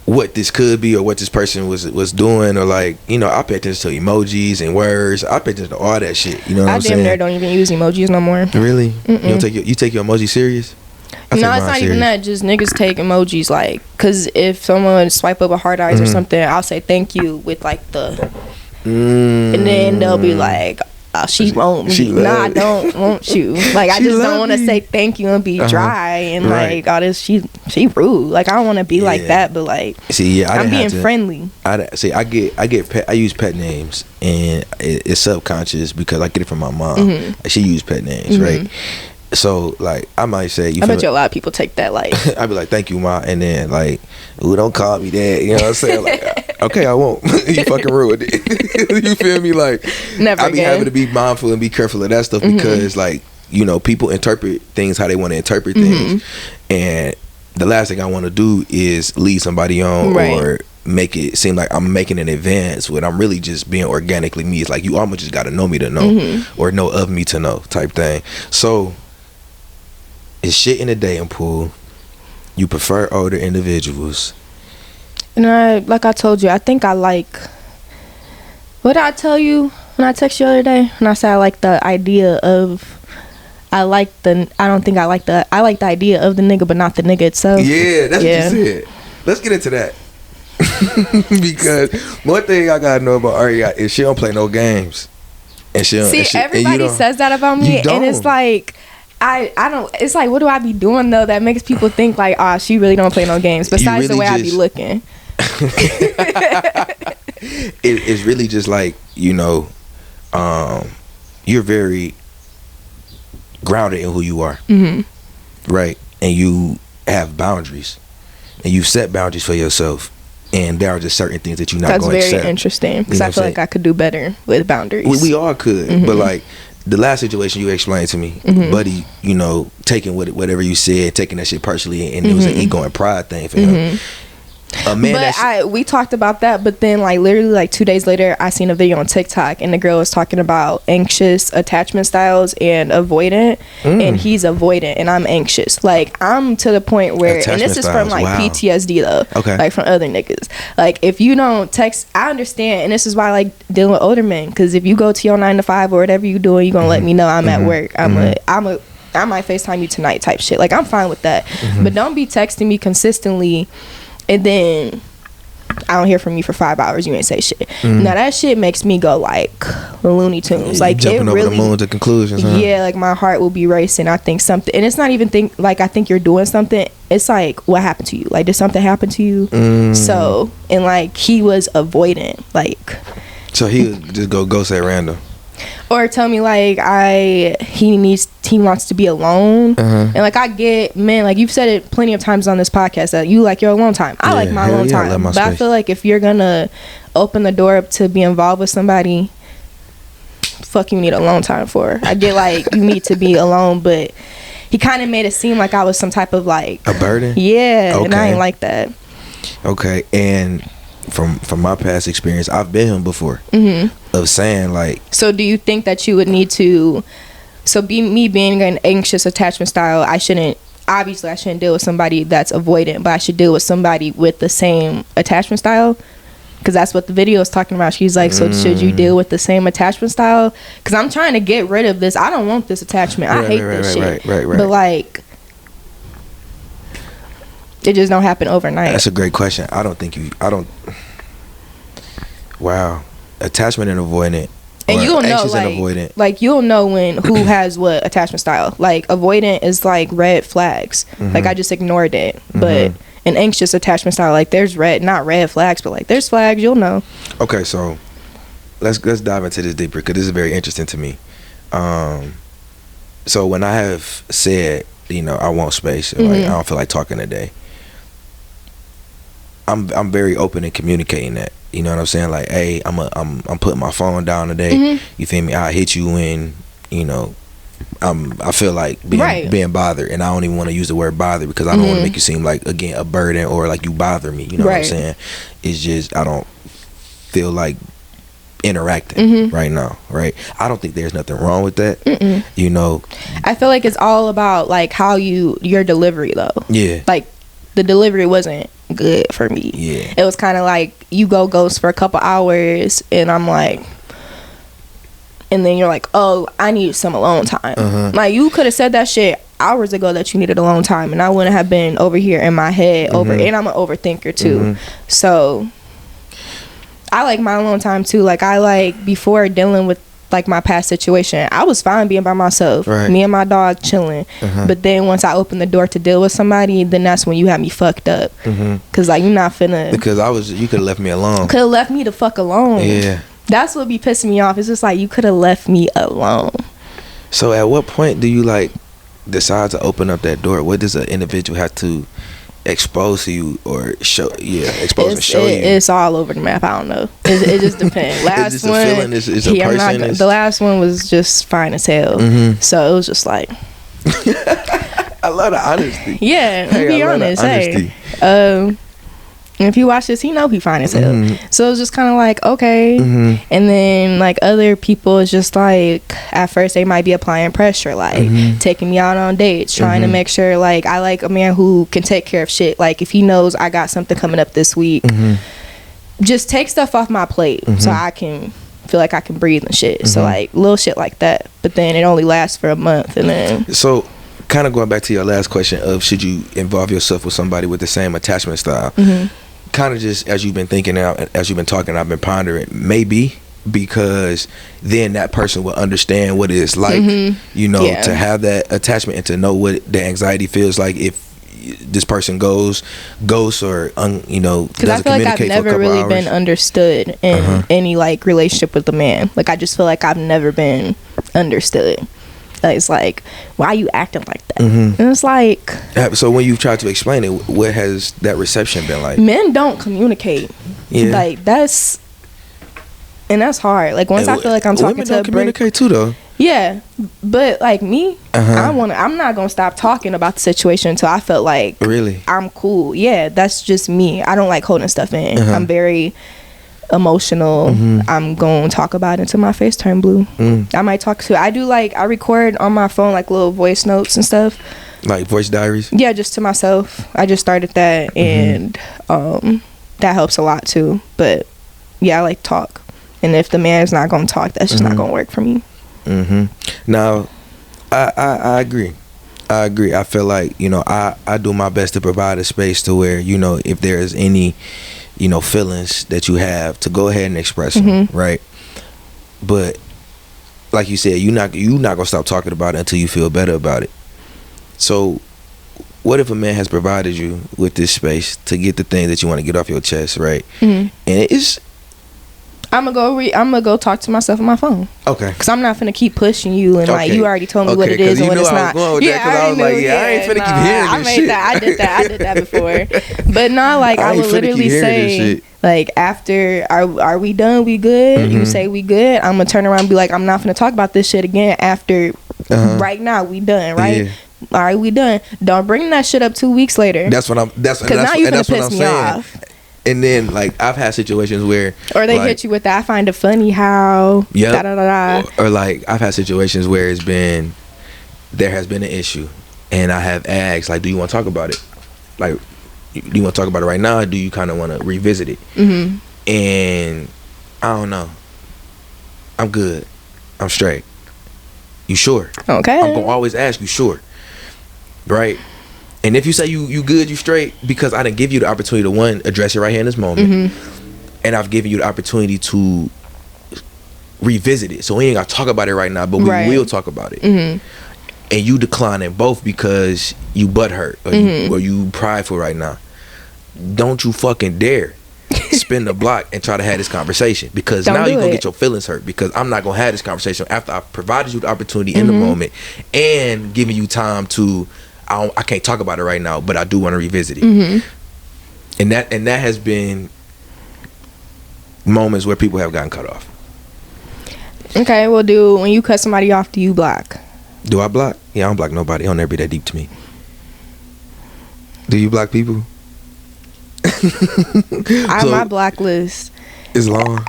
what this could be or what this person was doing, or like, you know, I pay attention to emojis and words. I pay attention to all that shit. You know what I'm saying? I damn near don't even use emojis no more. Really? You take your emoji serious? No, it's not even that. Just niggas take emojis, like, cause if someone swipe up a heart eyes or something, I'll say thank you with like the, and then they'll be like, oh, she won't me. Nah, I don't want you. Like, I just don't want to say thank you and be dry and like all this. She rude. Like, I don't want to be like that. But like, I'm being friendly. I use pet names, and it's subconscious because I get it from my mom. She used pet names, right? So like, I might say, I bet you a lot of people take that like, I'd be like, thank you, ma, and then like, ooh, don't call me that, you know what I'm saying? Like, okay, I won't. You fucking ruined it. You feel me? Like, never I be having to be mindful and be careful of that stuff because like, you know, people interpret things how they want to interpret things, and the last thing I want to do is lead somebody on or make it seem like I'm making an advance when I'm really just being organically me. It's like, you almost just got to know me to know or know of me to know type thing. So it's shit in the dating pool. You prefer older individuals. And like I told you, I think I like, what did I tell you when I texted you the other day? When I said I like the idea of, I like the idea of the nigga, but not the nigga itself. Yeah, that's what you said. Let's get into that. Because one thing I gotta know about Arionne is she don't play no games. And she don't, everybody says that about me, and it's like I don't. It's like, what do I be doing though that makes people think like, oh, she really don't play no games? Besides the way I be looking. It's really just like, you're very grounded in who you are, right? And you have boundaries, and you've set boundaries for yourself. And there are just certain things that you're not going to accept. That's very interesting, because I feel like I could do better with boundaries. We all could, but like the last situation you explained to me, buddy, taking whatever you said, taking that shit personally, and it was an ego and pride thing for him. We talked about that, but then like literally like 2 days later, I seen a video on TikTok, and the girl was talking about anxious attachment styles and avoidant, and he's avoidant and I'm anxious. Like, I'm to the point where, and this is from like PTSD though, like from other niggas. Like, if you don't text, I understand, and this is why I like dealing with older men, because if you go to your 9 to 5 or whatever you doing, you gonna let me know I'm at work. I might FaceTime you tonight type shit. Like, I'm fine with that, but don't be texting me consistently and then I don't hear from you for 5 hours. You ain't say shit. Now that shit makes me go like Looney Tunes. Like, jumping over the moon to conclusions. Huh? Yeah, like my heart will be racing. I think something, and it's not even I think you're doing something. It's like, what happened to you? Like, did something happen to you? So, and like, he was avoidant. Like, so he would just go say random. Or tell me like he wants to be alone, and like, I get, man, like you've said it plenty of times on this podcast that you like your alone time. I like my alone time, but I feel like if you're gonna open the door up to be involved with somebody, fuck you need alone time for. I get like you need to be alone, but he kind of made it seem like I was some type of like a burden. Yeah, okay. And I ain't like that. Okay, and from my past experience, I've been him before, of saying like. So do you think that you would need to? So being an anxious attachment style, I shouldn't deal with somebody that's avoidant, but I should deal with somebody with the same attachment style, because that's what the video is talking about. She's like, so should you deal with the same attachment style? Because I'm trying to get rid of this. I don't want this attachment. I hate this shit. Right. But like, it just don't happen overnight. That's a great question. Wow. Attachment and avoidant. And you'll know, like you'll know who has what attachment style. Like, avoidant is like red flags. Like, I just ignored it. But an anxious attachment style, like, there's not red flags, but like there's flags. You'll know. Okay, so let's dive into this deeper, because this is very interesting to me. So when I have said, I want space, or like I don't feel like talking today, I'm very open in communicating that. You know what I'm saying? Like, hey, I'm putting my phone down today. You feel me? I'll hit you when, I feel like being bothered, and I don't even want to use the word bother, because I don't want to make you seem like, again, a burden or like you bother me. You know what I'm saying? It's just, I don't feel like interacting right now, right? I don't think there's nothing wrong with that. I feel like it's all about like how your delivery though. Yeah. Like, the delivery wasn't good for me. Yeah. It was kind of like you go ghost for a couple hours, and I'm like, and then you're like, oh, I need some alone time. Like, you could have said that shit hours ago that you needed alone time, and I wouldn't have been over here in my head and I'm an overthinker too. So I like my alone time too. Like, I like, before dealing with like my past situation, I was fine being by myself, me and my dog chilling. But then once I opened the door to deal with somebody, then that's when you had me fucked up. Cause like, you're not finna, because you could have left me alone. Could have left me the fuck alone. Yeah, that's what be pissing me off. It's just like, you could have left me alone. So at what point do you like decide to open up that door? What does an individual have to expose to you or show? Expose and show you. It's all over the map. I don't know. It just depends. Last one, a feeling? It's a person? The last one was just fine as hell. So it was just like, I love the honesty. Yeah, be honest. Hey, if you watch this, he know he fine as hell. So it was just kind of like, okay. And then like other people, it's just like, at first they might be applying pressure, like taking me out on dates, trying to make sure, like, I like a man who can take care of shit. Like, if he knows I got something coming up this week, just take stuff off my plate so I can feel like I can breathe and shit. So like little shit like that. But then it only lasts for a month, and then so kind of going back to your last question of should you involve yourself with somebody with the same attachment style. Kind of just as you've been thinking out, as you've been talking, I've been pondering, maybe because then that person will understand what it's like, you know, to have that attachment and to know what the anxiety feels like if this person goes ghosts or you know, because I feel like I've never really been understood in any like relationship with a man. Like I just feel like I've never been understood. It's like, why are you acting like that? And it's like, so when you've tried to explain it, what has that reception been like? Men don't communicate. Like that's hard. Like once I feel like I'm talking women to don't communicate too though. Yeah, but like me, I'm not gonna stop talking about the situation until I felt like really I'm cool. Yeah, that's just me. I don't like holding stuff in. I'm very emotional. I'm gonna talk about it until my face turn blue. I might talk to, I record on my phone like little voice notes and stuff, like voice diaries. Yeah, just to myself. I just started that, and that helps a lot too. But yeah, I like talk, and if the man is not gonna talk, that's just not gonna work for me. Now I agree. I feel like, you know, I do my best to provide a space to where, you know, if there's any, you know, feelings that you have, to go ahead and express them, right? But like you said, you're not gonna stop talking about it until you feel better about it. So what if a man has provided you with this space to get the thing that you want to get off your chest, right? And it's, I'm gonna go talk to myself on my phone. Okay. Because I'm not finna keep pushing you, and like you already told me what it is and what it's not. I was like, I ain't finna keep hearing this shit. I did that before. But not like I would literally say, like, after are we done? We good? You say we good? I'm gonna turn around and be like, I'm not finna talk about this shit again after. Right now we done, right? All right, we done. Don't bring that shit up 2 weeks later. That's what I'm. That's because now you finna piss me off. And then, like, I've had situations where, or they hit you with that. I find it funny how, da da da da. Or like, I've had situations where there has been an issue, and I have asked, like, do you want to talk about it? Like, do you want to talk about it right now, or do you kind of want to revisit it? And I don't know. I'm good. I'm straight. You sure? Okay. I'm gonna always ask you, sure, right? And if you say you good, you straight, because I didn't give you the opportunity to, one, address it right here in this moment, and I've given you the opportunity to revisit it. So we ain't gotta talk about it right now, but we will talk about it. And you declining both because you butthurt or you prideful right now. Don't you fucking dare spin the block and try to have this conversation, because now you're gonna get your feelings hurt, because I'm not gonna have this conversation after I provided you the opportunity in the moment and giving you time to. I can't talk about it right now, but I do want to revisit it. And that has been moments where people have gotten cut off. Okay, well, when you cut somebody off, do you block? Do I block? Yeah, I don't block nobody. It'll never be that deep to me. Do you block people? My blacklist is long.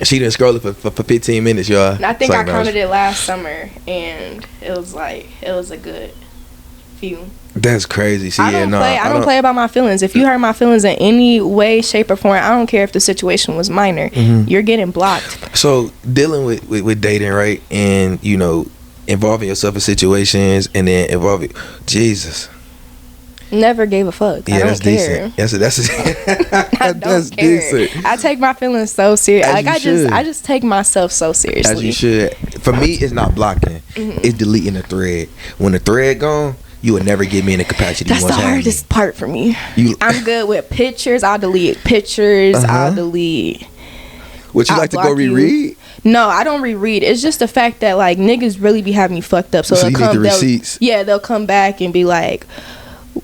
She didn't scroll it for 15 minutes, y'all. I think I counted it last summer, and it was a good few. That's crazy. See, I don't play about my feelings. If you hurt my feelings in any way, shape, or form, I don't care if the situation was minor. You're getting blocked. So dealing with dating, right, and, you know, involving yourself in situations, and then Jesus. Never gave a fuck. Yeah, I don't that's care. Decent. That's decent. I take my feelings so serious. Like I just take myself so seriously. As you should. For me, it's not blocking. It's deleting the thread. When the thread gone, you would never get me in the capacity. That's the hardest part for me. I'm good with pictures. I'll delete pictures. I'll delete. Would you like to go reread? No, I don't reread. It's just the fact that, like, niggas really be having me fucked up. So you need the receipts. They'll come back and be like,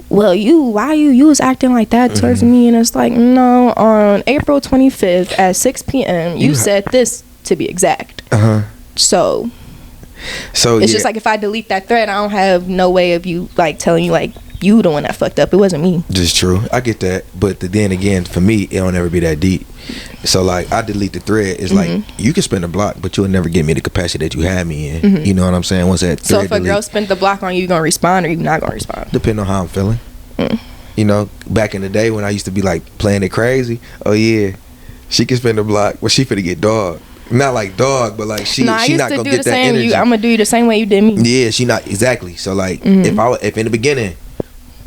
well, you was acting like that towards me, and it's like, no, on April 25th at 6 p.m. you said this, to be exact. So it's just like, if I delete that thread, I don't have no way of you, like, telling you, like, you the one that fucked up. It wasn't me. Just true. I get that, but then again, for me, it don't ever be that deep. So, like, I delete the thread. It's like, you can spin the block, but you'll never get me the capacity that you had me in. You know what I'm saying? Once that thread So if a girl spent the block on you, gonna respond or you not gonna respond? Depending on how I'm feeling. You know, back in the day when I used to be, like, playing it crazy, oh yeah, She can spin the block, but she finna get dog. Not like dog, but like she not gonna get that energy. I'm gonna do you the same way you did me. Yeah, she not exactly. So like, if in the beginning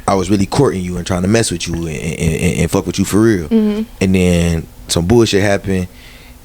I was really courting you and trying to mess with you and fuck with you for real, and then some bullshit happened,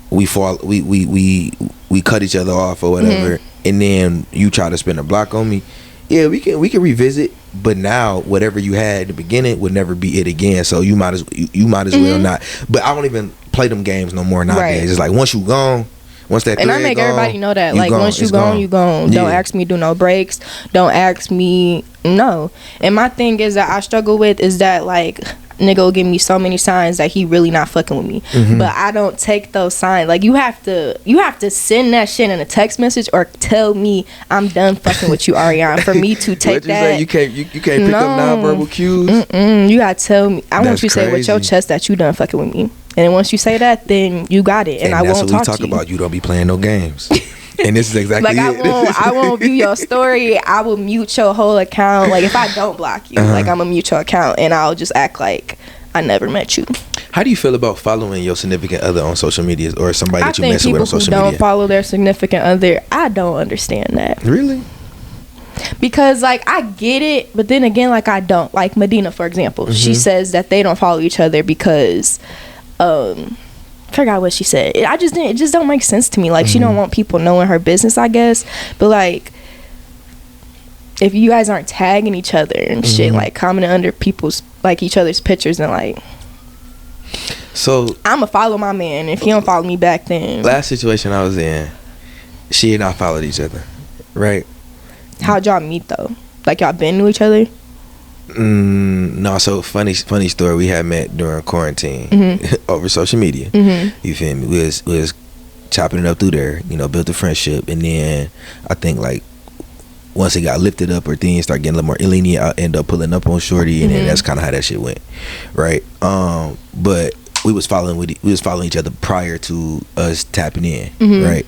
we cut each other off or whatever, and then you try to spin a block on me. Yeah, we can revisit, but now whatever you had in the beginning would never be it again. So you might as well not. But I don't even play them games no more nowadays. Right. It's like once you gone, once that and I make everybody know that like gone, once you gone, you gone. Don't ask me to do no breaks. Don't ask me no. And my thing is that I struggle with is that like nigga will give me so many signs that he really not fucking with me, but I don't take those signs. Like you have to send that shit in a text message or tell me I'm done fucking with you, Arionne, for me to take that. You can't pick up nonverbal cues. You gotta tell me. I want you to say with your chest that you done fucking with me, and then once you say that, then you got it, and I won't talk to you. That's what we talk about. You don't be playing no games. And this is exactly like I won't view your story. I will mute your whole account. Like if I don't block you, like I'm gonna mute your account and I'll just act like I never met you. How do you feel about following your significant other on social media or somebody that you messing with on social media? I think people who don't follow their significant other, I don't understand that. Really? Because like I get it, but then again, like I don't. Like Medina, for example, she says that they don't follow each other because forgot what she said. It just don't make sense to me. Like she don't want people knowing her business, I guess. But like if you guys aren't tagging each other and shit, like commenting under people's like each other's pictures and like, so I'ma follow my man. If he don't follow me back, then last situation I was in, she and I followed each other, right? How'd y'all meet though? Like y'all been to each other? No, so funny story. We had met during quarantine over social media. You feel me? We was chopping it up through there. You know, built a friendship, and then I think like once it got lifted up or things start getting a little more lenient, I end up pulling up on shorty, and then that's kind of how that shit went, right? But we was following each other prior to us tapping in, right?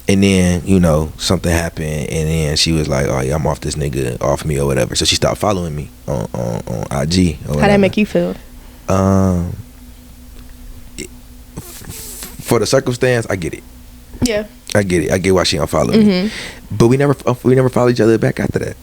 And then, you know, something happened, and then she was like, "Oh yeah, I'm off this nigga, off me or whatever." So she stopped following me on IG. Or How'd that make you feel? For the circumstance, I get it. Yeah, I get it. I get why she don't follow me. But we never followed each other back after that.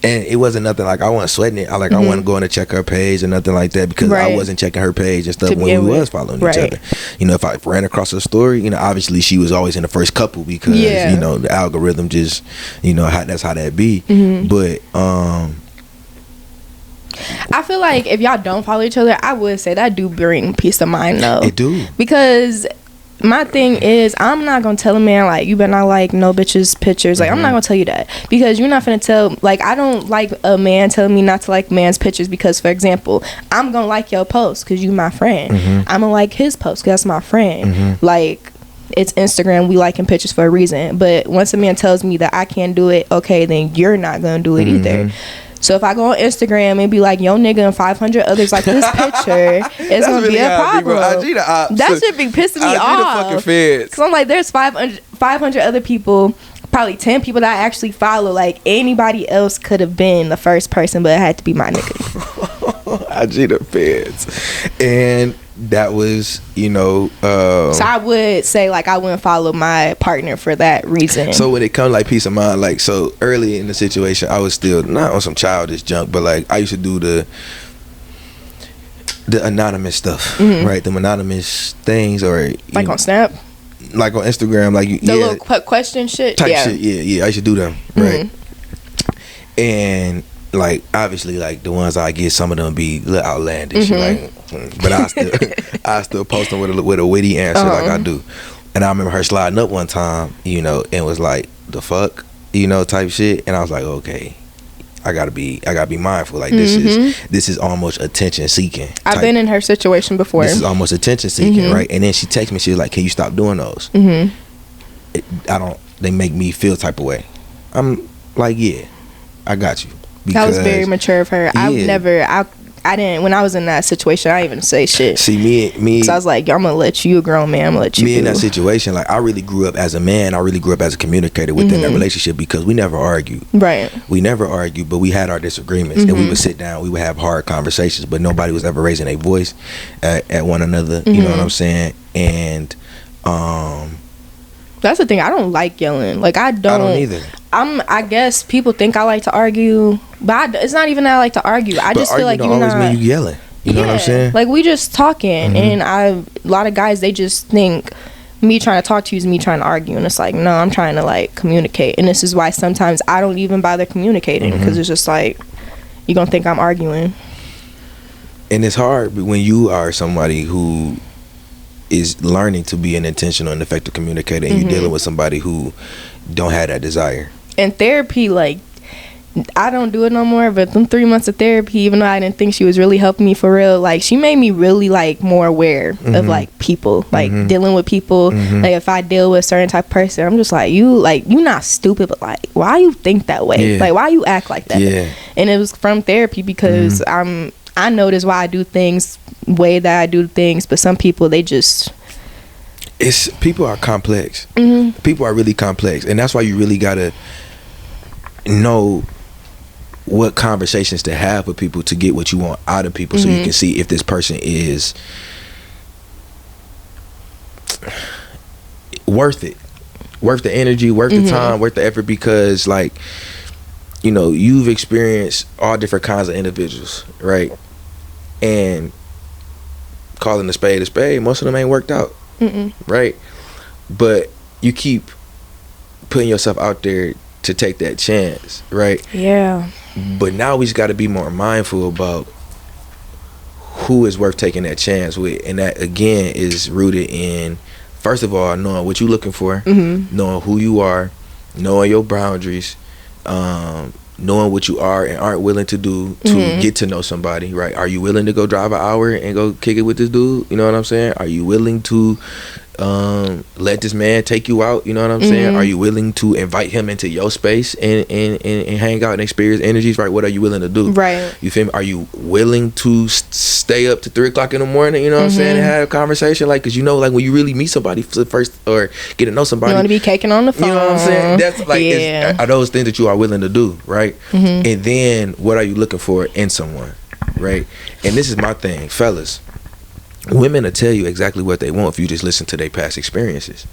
And it wasn't nothing like I wasn't sweating it. I wasn't going to check her page or nothing like that because I wasn't checking her page and stuff when we was following each other. You know, if I ran across her story, you know, obviously she was always in the first couple because you know the algorithm just, you know, that's how that be. But I feel like if y'all don't follow each other, I would say that do bring peace of mind though. It do, because my thing is I'm not gonna tell a man like you better not like no bitches pictures. Like I'm not gonna tell you that because you're not gonna tell. Like I don't like a man telling me not to like man's pictures because, for example, I'm gonna like your post because you my friend. I'm gonna like his post because that's my friend. Like it's Instagram, we liking pictures for a reason. But once a man tells me that I can't do it, okay, then you're not gonna do it either. So if I go on Instagram and be like, yo nigga and 500 others like this picture, it's gonna be a problem. That should be pissing me off. Cause I'm like, there's 500 other people, probably 10 people that I actually follow. Like anybody else could have been the first person, but it had to be my nigga. IG the feds. And that was, you know, so I would say like I wouldn't follow my partner for that reason. So when it comes like peace of mind, like so early in the situation I was still not on some childish junk, but like I used to do the anonymous stuff, right? The anonymous things, or like on Snap, like on Instagram, like the little question shit type shit. Yeah I used to do them, right? And like obviously like the ones I get, some of them be a little outlandish, like, but I still post them with a witty answer like I do. And I remember her sliding up one time, you know, and was like, the fuck, you know, type shit. And I was like, okay, I gotta be mindful. Like this is almost attention seeking. I've been in her situation before. This is almost attention seeking, right? And then she texted me, she was like, can you stop doing those? They make me feel type of way. I'm like, yeah, I got you. That was very mature of her. I didn't, when I was in that situation, I didn't even say shit. See, me. So I was like, I'm gonna let you, a grown man, I'm gonna let you. Me in that situation, like I really grew up as a man. I really grew up as a communicator within that relationship because we never argued. Right. We never argued, but we had our disagreements, and we would sit down. We would have hard conversations, but nobody was ever raising a voice at one another. You know what I'm saying? And that's the thing. I don't like yelling. Like I don't either. I guess people think I like to argue, but it's not even that I like to argue. I just feel like you always mean you yelling. You know what I'm saying? Like we just talking, and a lot of guys, they just think me trying to talk to you is me trying to argue, and it's like, no, I'm trying to like communicate. And this is why sometimes I don't even bother communicating, because it's just like, you're gonna think I'm arguing. And it's hard when you are somebody who is learning to be an intentional and effective communicator, and you're dealing with somebody who don't have that desire. And therapy, like, I don't do it no more, but them 3 months of therapy, even though I didn't think she was really helping me for real, like, she made me really like more aware of like people, like dealing with people. Like if I deal with a certain type of person, I'm just like, you not stupid, but like, why you think that way? Like, why you act like that? And it was from therapy, because I notice why I do things way that I do things, but some people, they just, people are complex. People are really complex, and that's why you really gotta know what conversations to have with people to get what you want out of people, so you can see if this person is worth the energy, worth the time, worth the effort. Because like, you know, you've experienced all different kinds of individuals, right? And calling a spade, most of them ain't worked out, right? But you keep putting yourself out there to take that chance, right? Yeah. But now we just got to be more mindful about who is worth taking that chance with, and that again is rooted in, first of all, knowing what you're looking for, knowing who you are, knowing your boundaries, knowing what you are and aren't willing to do to get to know somebody, right? Are you willing to go drive an hour and go kick it with this dude? You know what I'm saying? Are you willing to let this man take you out? You know what I'm saying? Are you willing to invite him into your space and hang out and experience energies, right? What are you willing to do? Right. You feel me? Are you willing to stay up to 3 o'clock in the morning, you know what I'm saying, and have a conversation? Like, because you know, like when you really meet somebody first or get to know somebody, you want to be caking on the phone. You know what I'm saying? That's like, are those things that you are willing to do, right? And then what are you looking for in someone, right? And this is my thing, fellas. Women will tell you exactly what they want if you just listen to their past experiences.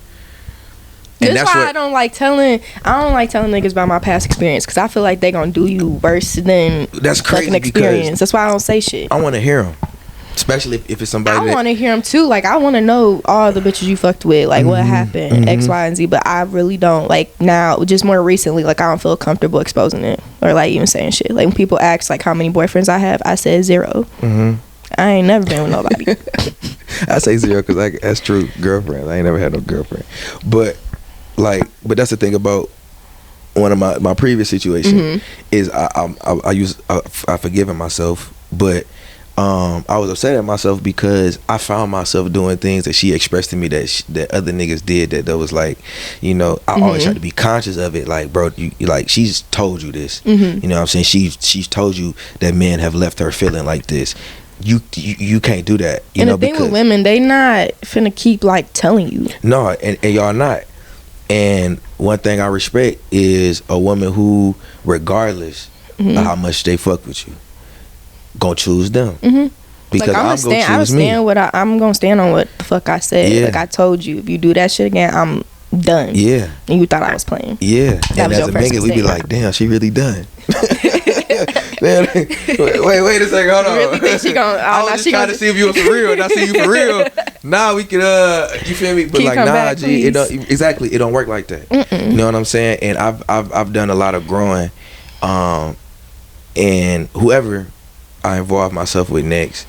And that's why I don't like telling niggas about my past experience, because I feel like they gonna do you worse than that's crazy experience. That's why I don't say shit. I want to hear them, especially if it's somebody. I want to hear them too. Like, I want to know all the bitches you fucked with, like what happened, X, Y, and Z. But I really don't, like, now, just more recently, like I don't feel comfortable exposing it or like even saying shit. Like when people ask like how many boyfriends I have, I said 0. I ain't never been with nobody. I say 0 because that's true. Girlfriend. I ain't never had no girlfriend. But that's the thing about one of my previous situation is I forgiven myself, but I was upset at myself because I found myself doing things that she expressed to me that other niggas did that was like, you know, I always try to be conscious of it. Like, bro, you like, she's told you this. You know what I'm saying? She's told you that men have left her feeling like this. You can't do that. You know, the thing with women, they not finna keep like telling you. No, and y'all not. And one thing I respect is a woman who, regardless of how much they fuck with you, gonna choose them. Because like, I'm gonna choose me. I'm gonna stand on what the fuck I said. Like I told you, if you do that shit again, I'm done. Yeah. And you thought I was playing. Yeah. And as a nigga, we be like, damn, she really done. Man, wait a second, hold on. Really think she gonna? I was just trying to see if you was for real, and I see you for real. Now we can, you feel me? But like, nah, back, G, it don't work like that. You know what I'm saying? And I've done a lot of growing, and whoever I involve myself with next,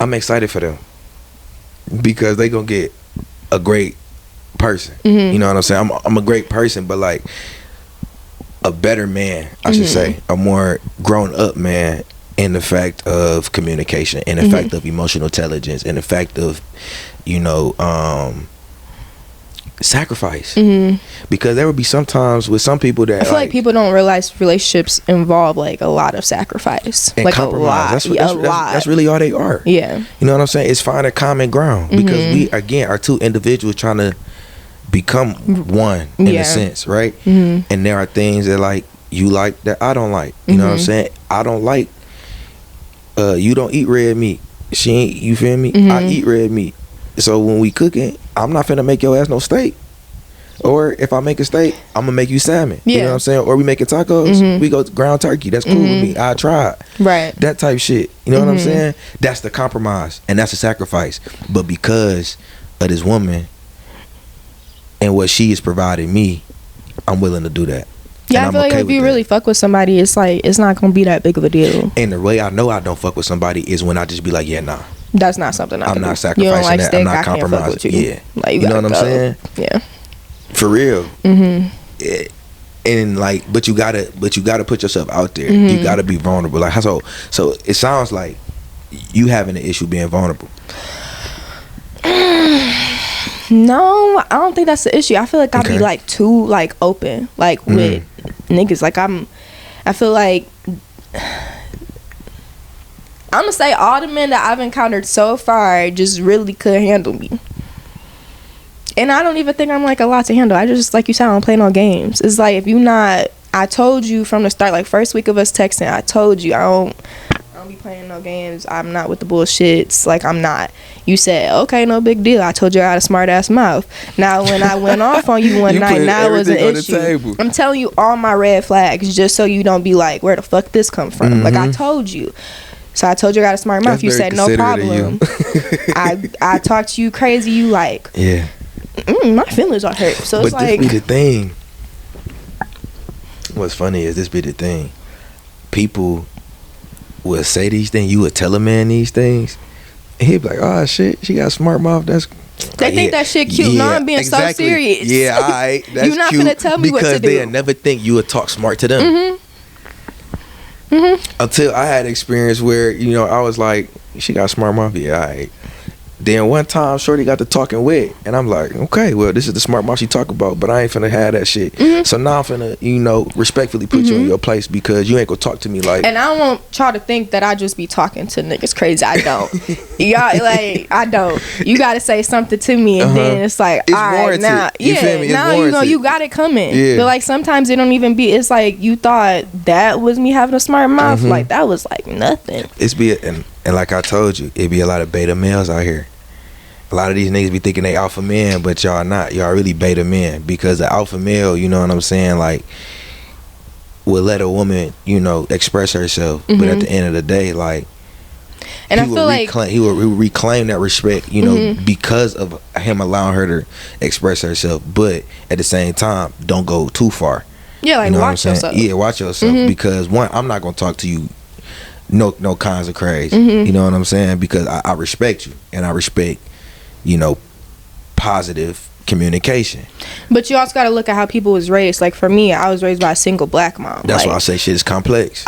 I'm excited for them because they gonna get a great person. You know what I'm saying? I'm a great person, but like, a better man, I should say, a more grown up man in the fact of communication, in the fact of emotional intelligence, in the fact of, you know, sacrifice. Because there would be sometimes with some people that I feel like people don't realize relationships involve like a lot of sacrifice, and like compromise. a lot. That's really all they are. Yeah, you know what I'm saying? It's finding common ground because we again are two individuals trying to become one in a sense, right? And there are things that like you like that I don't like. You know what I'm saying? I don't like. You don't eat red meat. She ain't. You feel me? I eat red meat. So when we cooking, I'm not finna make your ass no steak. Or if I make a steak, I'm gonna make you salmon. You know what I'm saying? Or we making tacos, we go ground turkey. That's cool with me. I tried. Right. That type shit. You know what I'm saying? That's the compromise and that's a sacrifice. But because of this woman and what she is providing me, I'm willing to do that. Yeah, I feel like if you really fuck with somebody, it's like it's not gonna be that big of a deal. And the way I know I don't fuck with somebody is when I just be like, yeah, nah. That's not something I'm not sacrificing. You don't like that. Steak, I'm not compromising. Yeah, like you know what I'm saying? Yeah, for real. And like, but you gotta put yourself out there. You gotta be vulnerable. Like so it sounds like you having an issue being vulnerable. No, I don't think that's the issue. I feel like I be like too like open, like with niggas. Like I feel like I'm gonna say all the men that I've encountered so far just really couldn't handle me. And I don't even think I'm like a lot to handle. I just, like you said, I don't play no games. It's like if you not, I told you from the start, like first week of us texting, I told you I don't be playing no games. I'm not with the bullshits. Like I'm not. You said, okay, no big deal. I told you I had a smart ass mouth. Now when I went off on you one night, now it was an issue. I'm telling you all my red flags just so you don't be like, where the fuck this come from? Like I told you. So I told you I got a smart mouth. You said no problem. I talked to you crazy. You like, yeah. My feelings are hurt. So it's like, this be the thing. What's funny is this be the thing. People will say these things. You would tell a man these things, and he'd be like, "Oh shit, she got a smart mouth." They think that shit cute. No, I'm being so serious. Yeah, alright. That's you're not cute gonna tell me what to do because they'll never think you would talk smart to them. Until I had experience where I was like, she got a smart mouth. Yeah, alright. Then one time, Shorty got to talking wet, and I'm like, okay, well, this is the smart mouth she talk about, but I ain't finna have that shit. So now I'm finna, respectfully put you in your place because you ain't gonna talk to me like. And I don't want y'all to think that I just be talking to niggas crazy. I don't. Y'all like, I don't. You gotta say something to me, and then it's like, it's all right, warranted. now, you feel me? now you got it coming. Yeah. But like sometimes it don't even be. It's like you thought that was me having a smart mouth. Like that was like nothing. And like I told you, it be a lot of beta males out here. A lot of these niggas be thinking they alpha men, but y'all not. Y'all really beta men because the alpha male, you know what I'm saying, like, will let a woman, express herself. But at the end of the day, like, and I feel like he will reclaim that respect, because of him allowing her to express herself. But at the same time, don't go too far. Yeah, like watch yourself. Yeah, watch yourself because one, I'm not gonna talk to you no kinds of crazy. You know what I'm saying? Because I respect you and I respect, positive communication. But you also got to look at how people was raised. Like for me, I was raised by a single black mom. That's why I say shit is complex.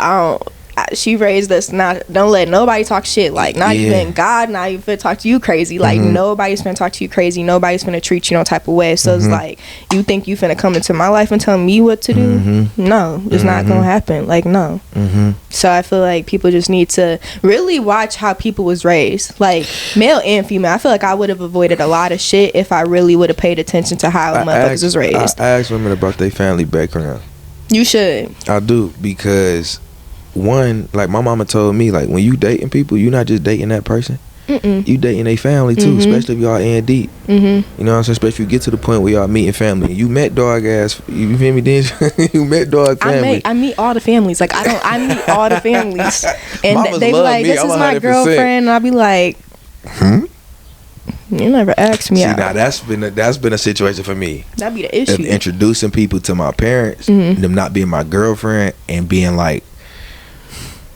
She raised us don't let nobody talk shit. Like not even God, not even finna talk to you crazy. Like nobody's finna talk to you crazy. Nobody's finna treat you no type of way. So it's like, you think you finna come into my life and tell me what to do? No, it's not gonna happen. Like no. So I feel like people just need to really watch how people was raised, like male and female. I feel like I would have avoided a lot of shit if I really would have paid attention to how motherfuckers was raised. I ask women about their family background. You should. I do, because one, like my mama told me, like when you dating people, you're not just dating that person. You dating a family too, especially if y'all in deep. You know what I'm saying? Especially if you get to the point where y'all meeting family. You met dog ass. You feel me? Then you met dog family. I meet all the families. Like I meet all the families, and they be like, "This is my girlfriend," and I be like, You never asked me out. Now that's been a situation for me. That'd be the issue. Of introducing people to my parents, them not being my girlfriend, and being like,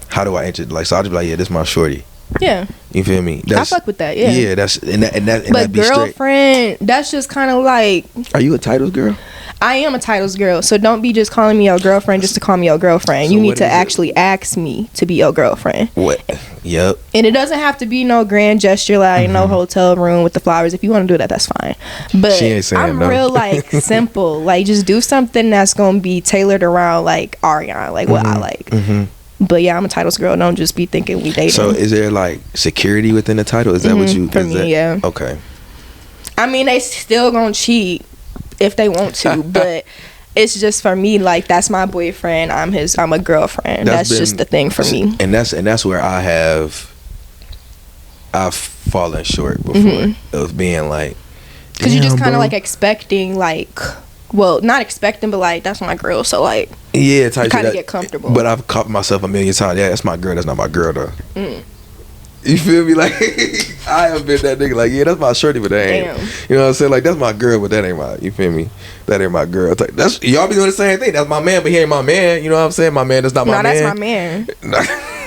how do I enter? Like, so I'll just be like, yeah, this is my shorty. Yeah. You feel me? I fuck with that. Yeah. Yeah, that's and that. But girlfriend, that's just kind of like. Are you a titles girl? I am a titles girl, so don't be just calling me your girlfriend just to call me your girlfriend. So you need to actually ask me to be your girlfriend. What? Yep. And it doesn't have to be no grand gesture, like no hotel room with the flowers. If you want to do that, that's fine. But she ain't saying I'm no. real like simple. Like just do something that's gonna be tailored around like Arionne, like what I like. But yeah, I'm a titles girl. Don't just be thinking we dating. So is there like security within the title? Is that what you? For me, yeah. Okay. I mean, they still gonna cheat if they want to, but it's just for me. Like that's my boyfriend. I'm a girlfriend. That's just the thing for me. And that's where I've fallen short before of being like, because you just kind of like expecting like. Well, not expecting, but like that's my girl. So like, yeah, kind of get comfortable. But I've caught myself a million times. Yeah, that's my girl. That's not my girl though. You feel me? Like I have been that nigga. Like yeah, that's my shorty, but that ain't. You know what I'm saying? Like that's my girl, but that ain't my. You feel me? That ain't my girl. Like, that's y'all be doing the same thing. That's my man, but he ain't my man. You know what I'm saying? My man, that's not my man. No, that's my man.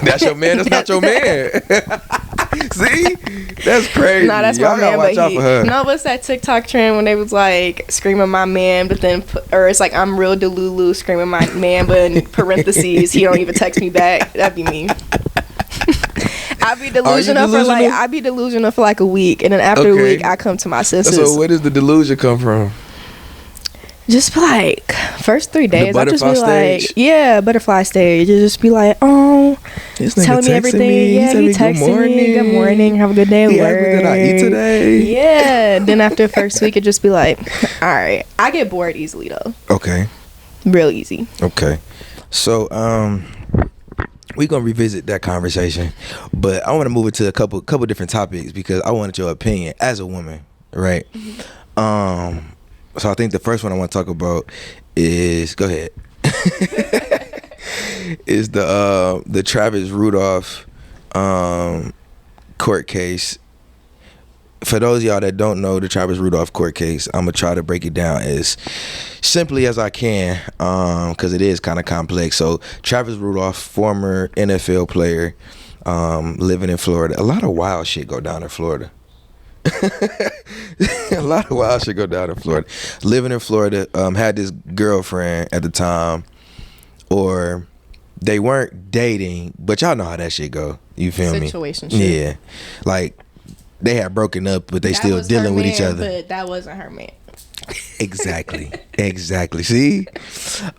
That's your man. That's not your man. See, that's crazy. Nah, that's y'all my man. Watch out for her. No, what's that TikTok trend when they was like screaming my man, but then or it's like I'm real Delulu screaming my man, but in parentheses he don't even text me back. That'd be me. I'd be delusional for like a week, and then after a week I come to my senses. So where does the delusion come from? Just be like, first 3 days, I just be stage. like, yeah, butterfly stage. You just be like, oh, telling me everything. Yeah, he texted me, good morning, have a good day at work. Did I eat today? Yeah. Then after the first week, it just be like, all right. I get bored easily though. Okay. Real easy. Okay. So, we're gonna revisit that conversation, but I want to move it to a couple different topics because I wanted your opinion as a woman, right? So I think the first one I want to talk about is go ahead. Is the Travis Rudolph court case. For those of y'all that don't know the Travis Rudolph court case, I'm gonna try to break it down as simply as I can, because it is kind of complex. So Travis Rudolph, former NFL player, living in Florida. A lot of wild shit go down in Florida. A lot of wild shit go down in Florida. Living in Florida, had this girlfriend at the time, or they weren't dating, but y'all know how that shit go. You feel me? Situation. Yeah, like they had broken up, but they still dealing with each other. But that wasn't her man. Exactly. See,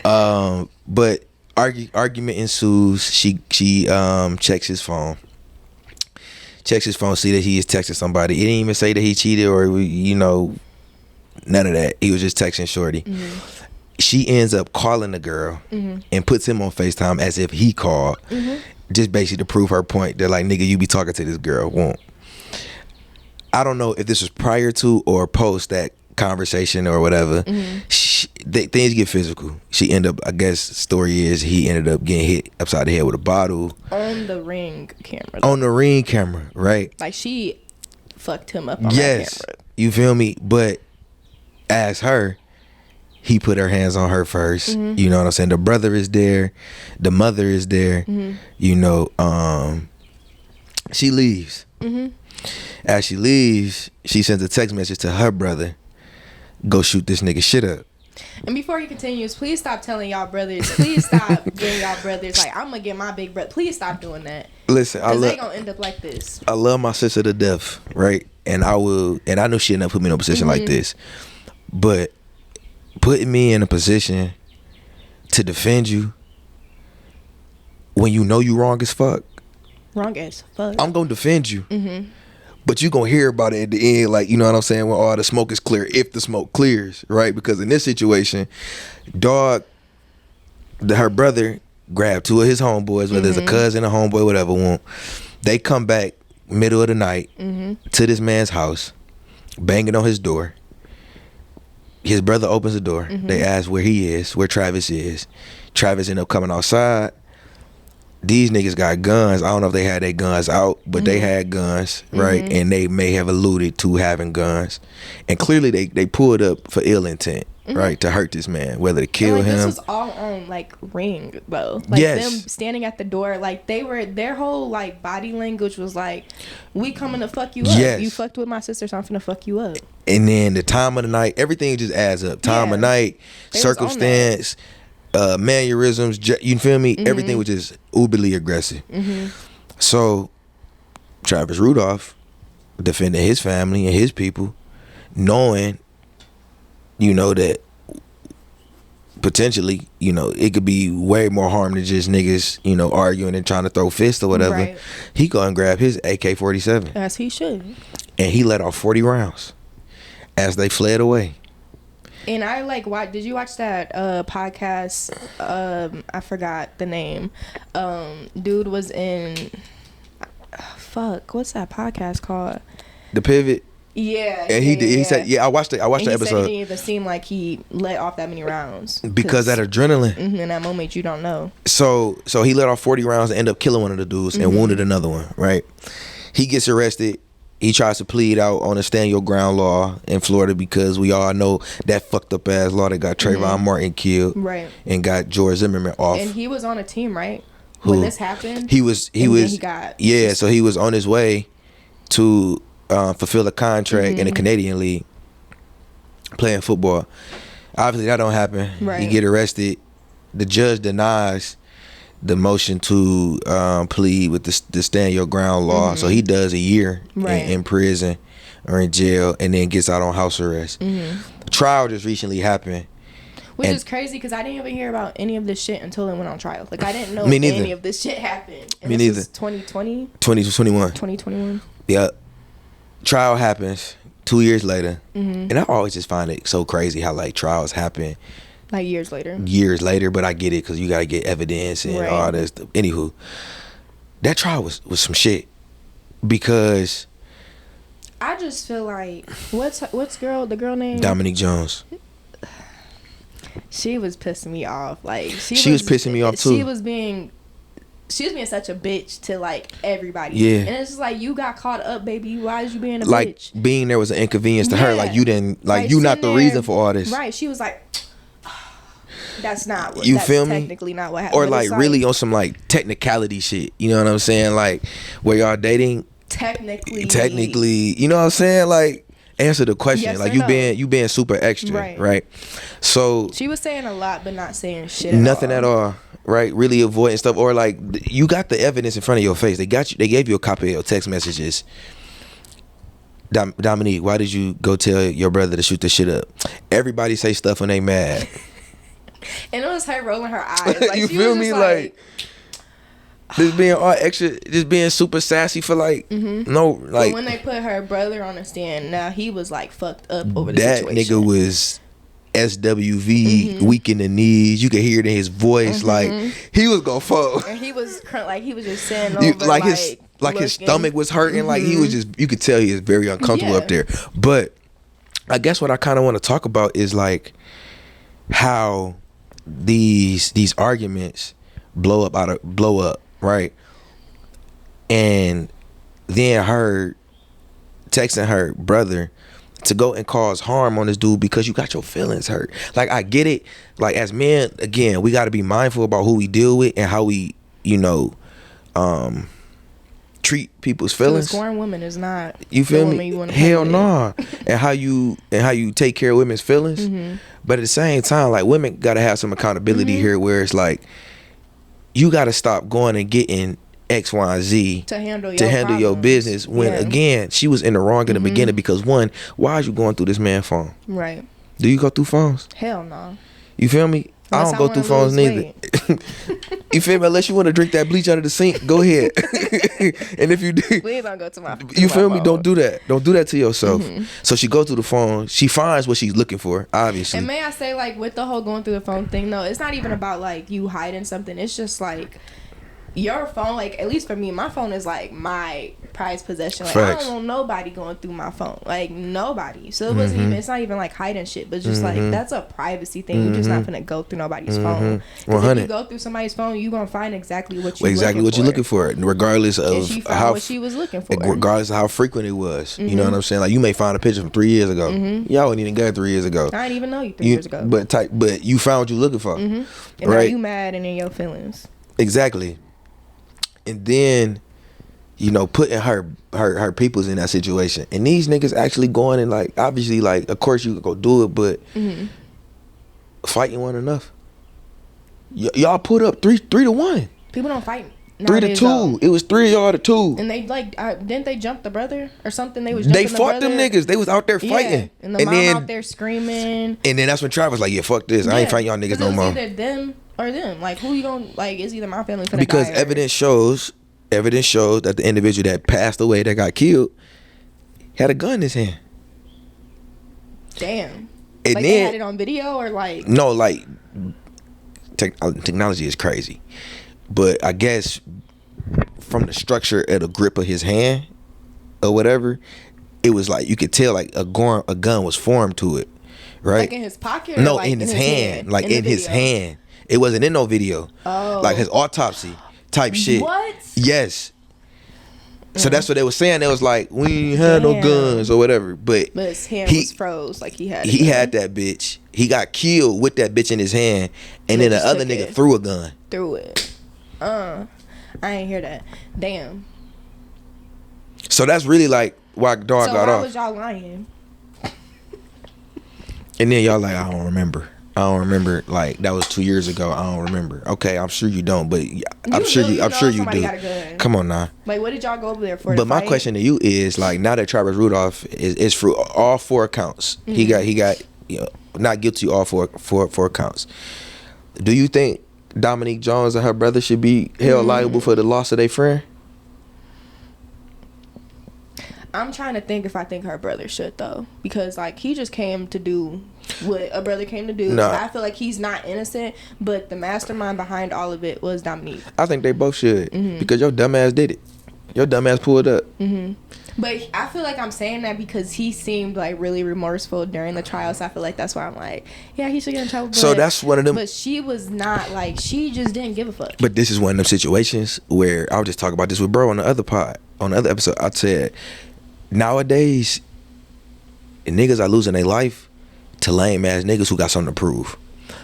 but argument ensues. She checks his phone. See that he is texting somebody. He didn't even say that he cheated or, you know, none of that. He was just texting shorty. She ends up calling the girl and puts him on FaceTime as if he called, just basically to prove her point that, like, nigga, you be talking to this girl. Won't. I don't know if this was prior to or post that conversation or whatever. Things get physical. She ended up, I guess story is he ended up getting hit upside the head with a bottle on the ring camera. On the ring camera, right? Like she fucked him up on that camera. You feel me? But as her, he put her hands on her first. You know what I'm saying? The brother is there, the mother is there. You know, she leaves. As she leaves, she sends a text message to her brother, go shoot this nigga shit up. And before he continues, please stop telling y'all brothers. Please stop getting y'all brothers like, I'm gonna get my big brother. Please stop doing that. Listen, they gonna end up like this. I love my sister to death, right? And I know she'll never put me in a position like this. But putting me in a position to defend you when you know you wrong as fuck. Wrong as fuck. I'm gonna defend you. But you gonna hear about it at the end, like, you know what I'm saying, when all the smoke is clear, if the smoke clears, right? Because in this situation, her brother grabbed two of his homeboys, whether it's a cousin, a homeboy, whatever. They come back middle of the night to this man's house, banging on his door. His brother opens the door. They ask where he is, where Travis is. Travis ended up coming outside. These niggas got guns. I don't know if they had their guns out, but they had guns, right? And they may have alluded to having guns. And clearly they pulled up for ill intent. right, to hurt this man, whether to kill him. This was all on like Ring though. Like them standing at the door, like their whole like body language was like, we coming to fuck you up. You fucked with my sister, so I'm finna fuck you up. And then the time of the night, everything just adds up. Time of night, circumstance, mannerisms, you feel me? Everything was just uberly aggressive. So Travis Rudolph defending his family and his people, knowing, you know, that potentially, you know, it could be way more harm than just niggas, you know, arguing and trying to throw fists or whatever. Right. He go and grab his AK-47. As he should. And he let off 40 rounds as they fled away. And I like, did you watch that podcast? I forgot the name. Dude was in, what's that podcast called? The Pivot. Yeah. And he said, I watched the episode. He said it didn't even seem like he let off that many rounds. Because that adrenaline. In that moment, you don't know. So he let off 40 rounds and ended up killing one of the dudes and wounded another one, right? He gets arrested. He tries to plead out on a stand your ground law in Florida because we all know that fucked up ass law that got Trayvon Martin killed, right? And got George Zimmerman off. And he was on a team, right? When this happened, he was. So he was on his way to fulfill a contract in the Canadian League, playing football. Obviously, that don't happen. Right. He get arrested. The judge denies the motion to plead with the stand your ground law. So he does a year in prison or in jail and then gets out on house arrest. Trial just recently happened. Which is crazy because I didn't even hear about any of this shit until it went on trial. Like, I didn't know any of this shit happened. And Me this neither. Was 2020? 2021. 2021. Yeah. Trial happens 2 years later. And I always just find it so crazy how, like, trials happen. Like years later, but I get it because you gotta get evidence and all that stuff. Anywho, that trial was some shit because I just feel like what's the girl name? Dominique Jones. She was pissing me off. Like she was pissing me off too. She was being such a bitch to like everybody. Yeah. And it's just like, you got caught up, baby. Why is you being a bitch? Like being there was an inconvenience to her. Like you didn't you not the reason for all this. Right. She was like, that's not what you feel me? Technically not what happened. Or like really on some like technicality shit. You know what I'm saying? Like where y'all dating technically, you know what I'm saying? Like answer the question. Yes like you being super extra, right? So she was saying a lot but not saying shit nothing at all. Right? Really avoiding stuff. Or like you got the evidence in front of your face. They gave you a copy of your text messages. Dominique, why did you go tell your brother to shoot this shit up? Everybody say stuff when they mad. And it was her rolling her eyes. Like, you feel me? Like just being all extra, just being super sassy for like no like. But when they put her brother on the stand, now he was like fucked up over the that situation. Nigga was SWV, weak in the knees. You could hear it in his voice. Like he was gonna fall. And he was just saying over like his stomach was hurting. Like he was just, you could tell he was very uncomfortable up there. But I guess what I kind of want to talk about is like how these arguments blow up, right? And then her texting her brother to go and cause harm on this dude because you got your feelings hurt. Like I get it. Like as men, again, we got to be mindful about who we deal with and how we, you know, treat people's feelings. A scorned woman is not. You feel me? Hell no. And how you take care of women's feelings. But at the same time, like women got to have some accountability here, where it's like you got to stop going and getting X, Y, and Z to handle your business when again she was in the wrong in the beginning. Because one, why are you going through this man's phone? Right. Do you go through phones? Hell no. You feel me? I don't go through phones neither. You feel me? Unless you want to drink that bleach out of the sink, go ahead. And if you do, please don't go to my. You feel me? Don't do that. Don't do that to yourself. So she goes through the phone. She finds what she's looking for, obviously. And may I say, like with the whole going through the phone thing, though, it's not even about like you hiding something. It's just like your phone, like, at least for me, my phone is like my prized possession. Like, Facts. I don't want nobody going through my phone, like, nobody. So it wasn't even, it's not even like hiding shit, but just like, that's a privacy thing. You're just not gonna go through nobody's phone. Because if you go through somebody's phone, you gonna find exactly what you're looking for, regardless of she found how what she was looking for, regardless of how frequent it was. You know what I'm saying? Like, you may find a picture from 3 years ago. Y'all wouldn't even get it 3 years ago. I didn't even know you 3 years ago. But you found what you looking for, and right? now you mad and in your feelings. Exactly. And then, you know, putting her peoples in that situation, and these niggas actually going and, like, obviously, like, of course you could go do it, but fighting wasn't enough. Y'all put up 3-1. People don't fight. 3-2. It was 3 of y'all to 2. And they like didn't they jump the brother or something? They fought them niggas. They was out there fighting. And the mom out there screaming. And then that's when Travis was like, yeah, fuck this. I ain't fighting y'all niggas no more. Either them or them. Like, who you gonna, like, it's either my family finna because die evidence shows that the individual that passed away, that got killed, had a gun in his hand. Damn. And like, then, they had it on video or like? No, like, technology is crazy. But I guess from the structure of the grip of his hand or whatever, it was like you could tell like a gun was formed to it, right? Like in his pocket? Or no, like in his hand. Like in his hand. It wasn't in no video. Oh. Like his autopsy type shit. What? Yes. So that's what they were saying. It was like, we ain't had no guns or whatever. But his hand was froze. Like he had that bitch. He got killed with that bitch in his hand. And then the other nigga threw a gun. Threw it. I ain't hear that. Damn. So that's really like why dog got off. So why was y'all lying? And then y'all like, I don't remember. Like, that was 2 years ago. I don't remember. Okay, I'm sure you don't, but I'm sure you do. Got a gun. Come on now. Like, what did y'all go over there for? But my question to you is, like, now that Travis Rudolph is for all 4 counts, he got you know, not guilty all four counts. Do you think Dominique Jones and her brother should be held liable for the loss of their friend? I'm trying to think if I think her brother should, though, because like he just came to do what a brother came to do. No. So I feel like he's not innocent, but the mastermind behind all of it was Dominique. I think they both should, because your dumb ass did it. Your dumb ass pulled up. But I feel like I'm saying that because he seemed like really remorseful during the trial, so I feel like that's why I'm like, yeah, he should get in trouble. So that's one of them. But she was not, like, she just didn't give a fuck. But this is one of them situations where I was just talking about this with bro on the other episode. I said, nowadays, niggas are losing their life to lame ass niggas who got something to prove.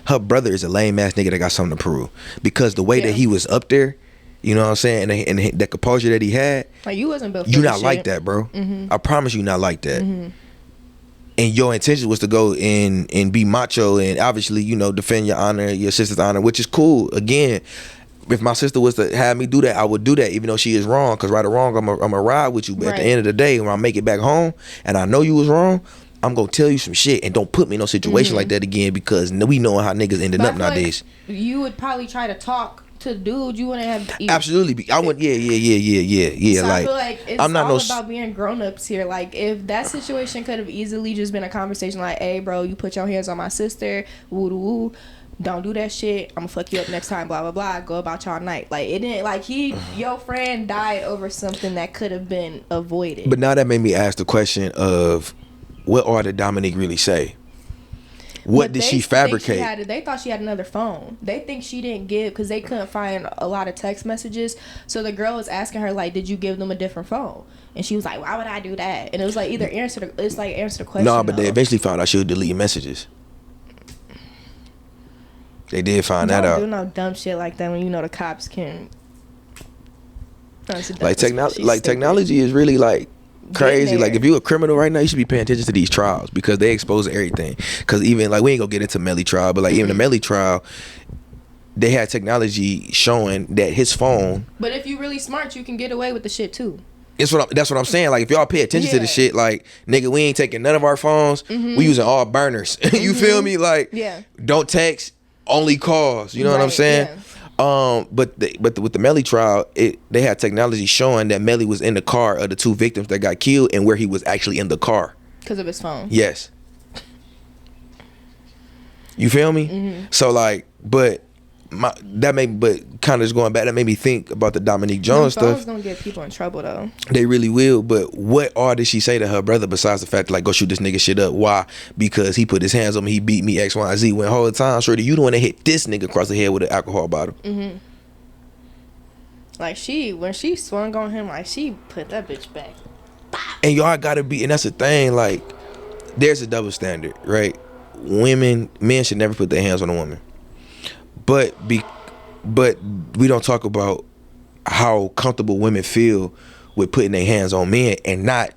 Her brother is a lame ass nigga that got something to prove, because the way that he was up there, you know what I'm saying, and the composure that he had, like, you wasn't built for you this not shit. like that, bro. I promise you not like that. And your intention was to go and be macho and obviously, you know, defend your honor, your sister's honor, which is cool. Again, if my sister was to have me do that, I would do that, even though she is wrong. Because right or wrong, I'm a ride with you. But at the end of the day, when I make it back home and I know you was wrong, I'm gonna tell you some shit, and don't put me in no situation like that again, because we know how niggas ended up nowadays. Like you would probably try to talk to dude. You wouldn't have absolutely. I would. Yeah. So like, I feel like it's I'm not all about being grown-ups here. Like, if that situation could have easily just been a conversation like, hey bro, you put your hands on my sister, woo woo, don't do that shit, I'm gonna fuck you up next time, blah blah blah, go about y'all night. Like, it didn't, like, your friend died over something that could have been avoided. But now that made me ask the question of, what all did Dominique really say? What did she fabricate? They thought she had another phone. They think she didn't give, because they couldn't find a lot of text messages. So the girl was asking her, like, did you give them a different phone? And she was like, why would I do that? And it was like, either answer the question. No, but they eventually found out she was deleting messages. They did find that out. Don't do no dumb shit like that when you know the cops can. Like, technology is really like crazy. Like, if you a criminal right now, you should be paying attention to these trials, because they expose everything. Because even, like, we ain't gonna get into Melly trial, but like even the Melly trial, they had technology showing that his phone. But if you really smart, you can get away with the shit too. That's what I'm saying. Like, if y'all pay attention to the shit, like, nigga, we ain't taking none of our phones. We using all burners. You feel me? Like, don't text, only calls. You know what I'm saying? Yeah. But with the Melly trial, they had technology showing that Melly was in the car of the 2 victims that got killed, and where he was actually in the car because of his phone. Yes. You feel me? So, like, but but kind of just going back, that made me think about the Dominique Jones stuff. Phones gonna get people in trouble though. They really will. But what all did she say to her brother besides the fact like, go shoot this nigga shit up? Why? Because he put his hands on me, he beat me, X, Y, and Z. When the whole time, shorty, you the one that hit this nigga across the head with an alcohol bottle. Mm-hmm. Like when she swung on him, like she put that bitch back. And y'all gotta be, and that's the thing, like, there's a double standard, right? Men should never put their hands on a woman. But we don't talk about how comfortable women feel with putting their hands on men and not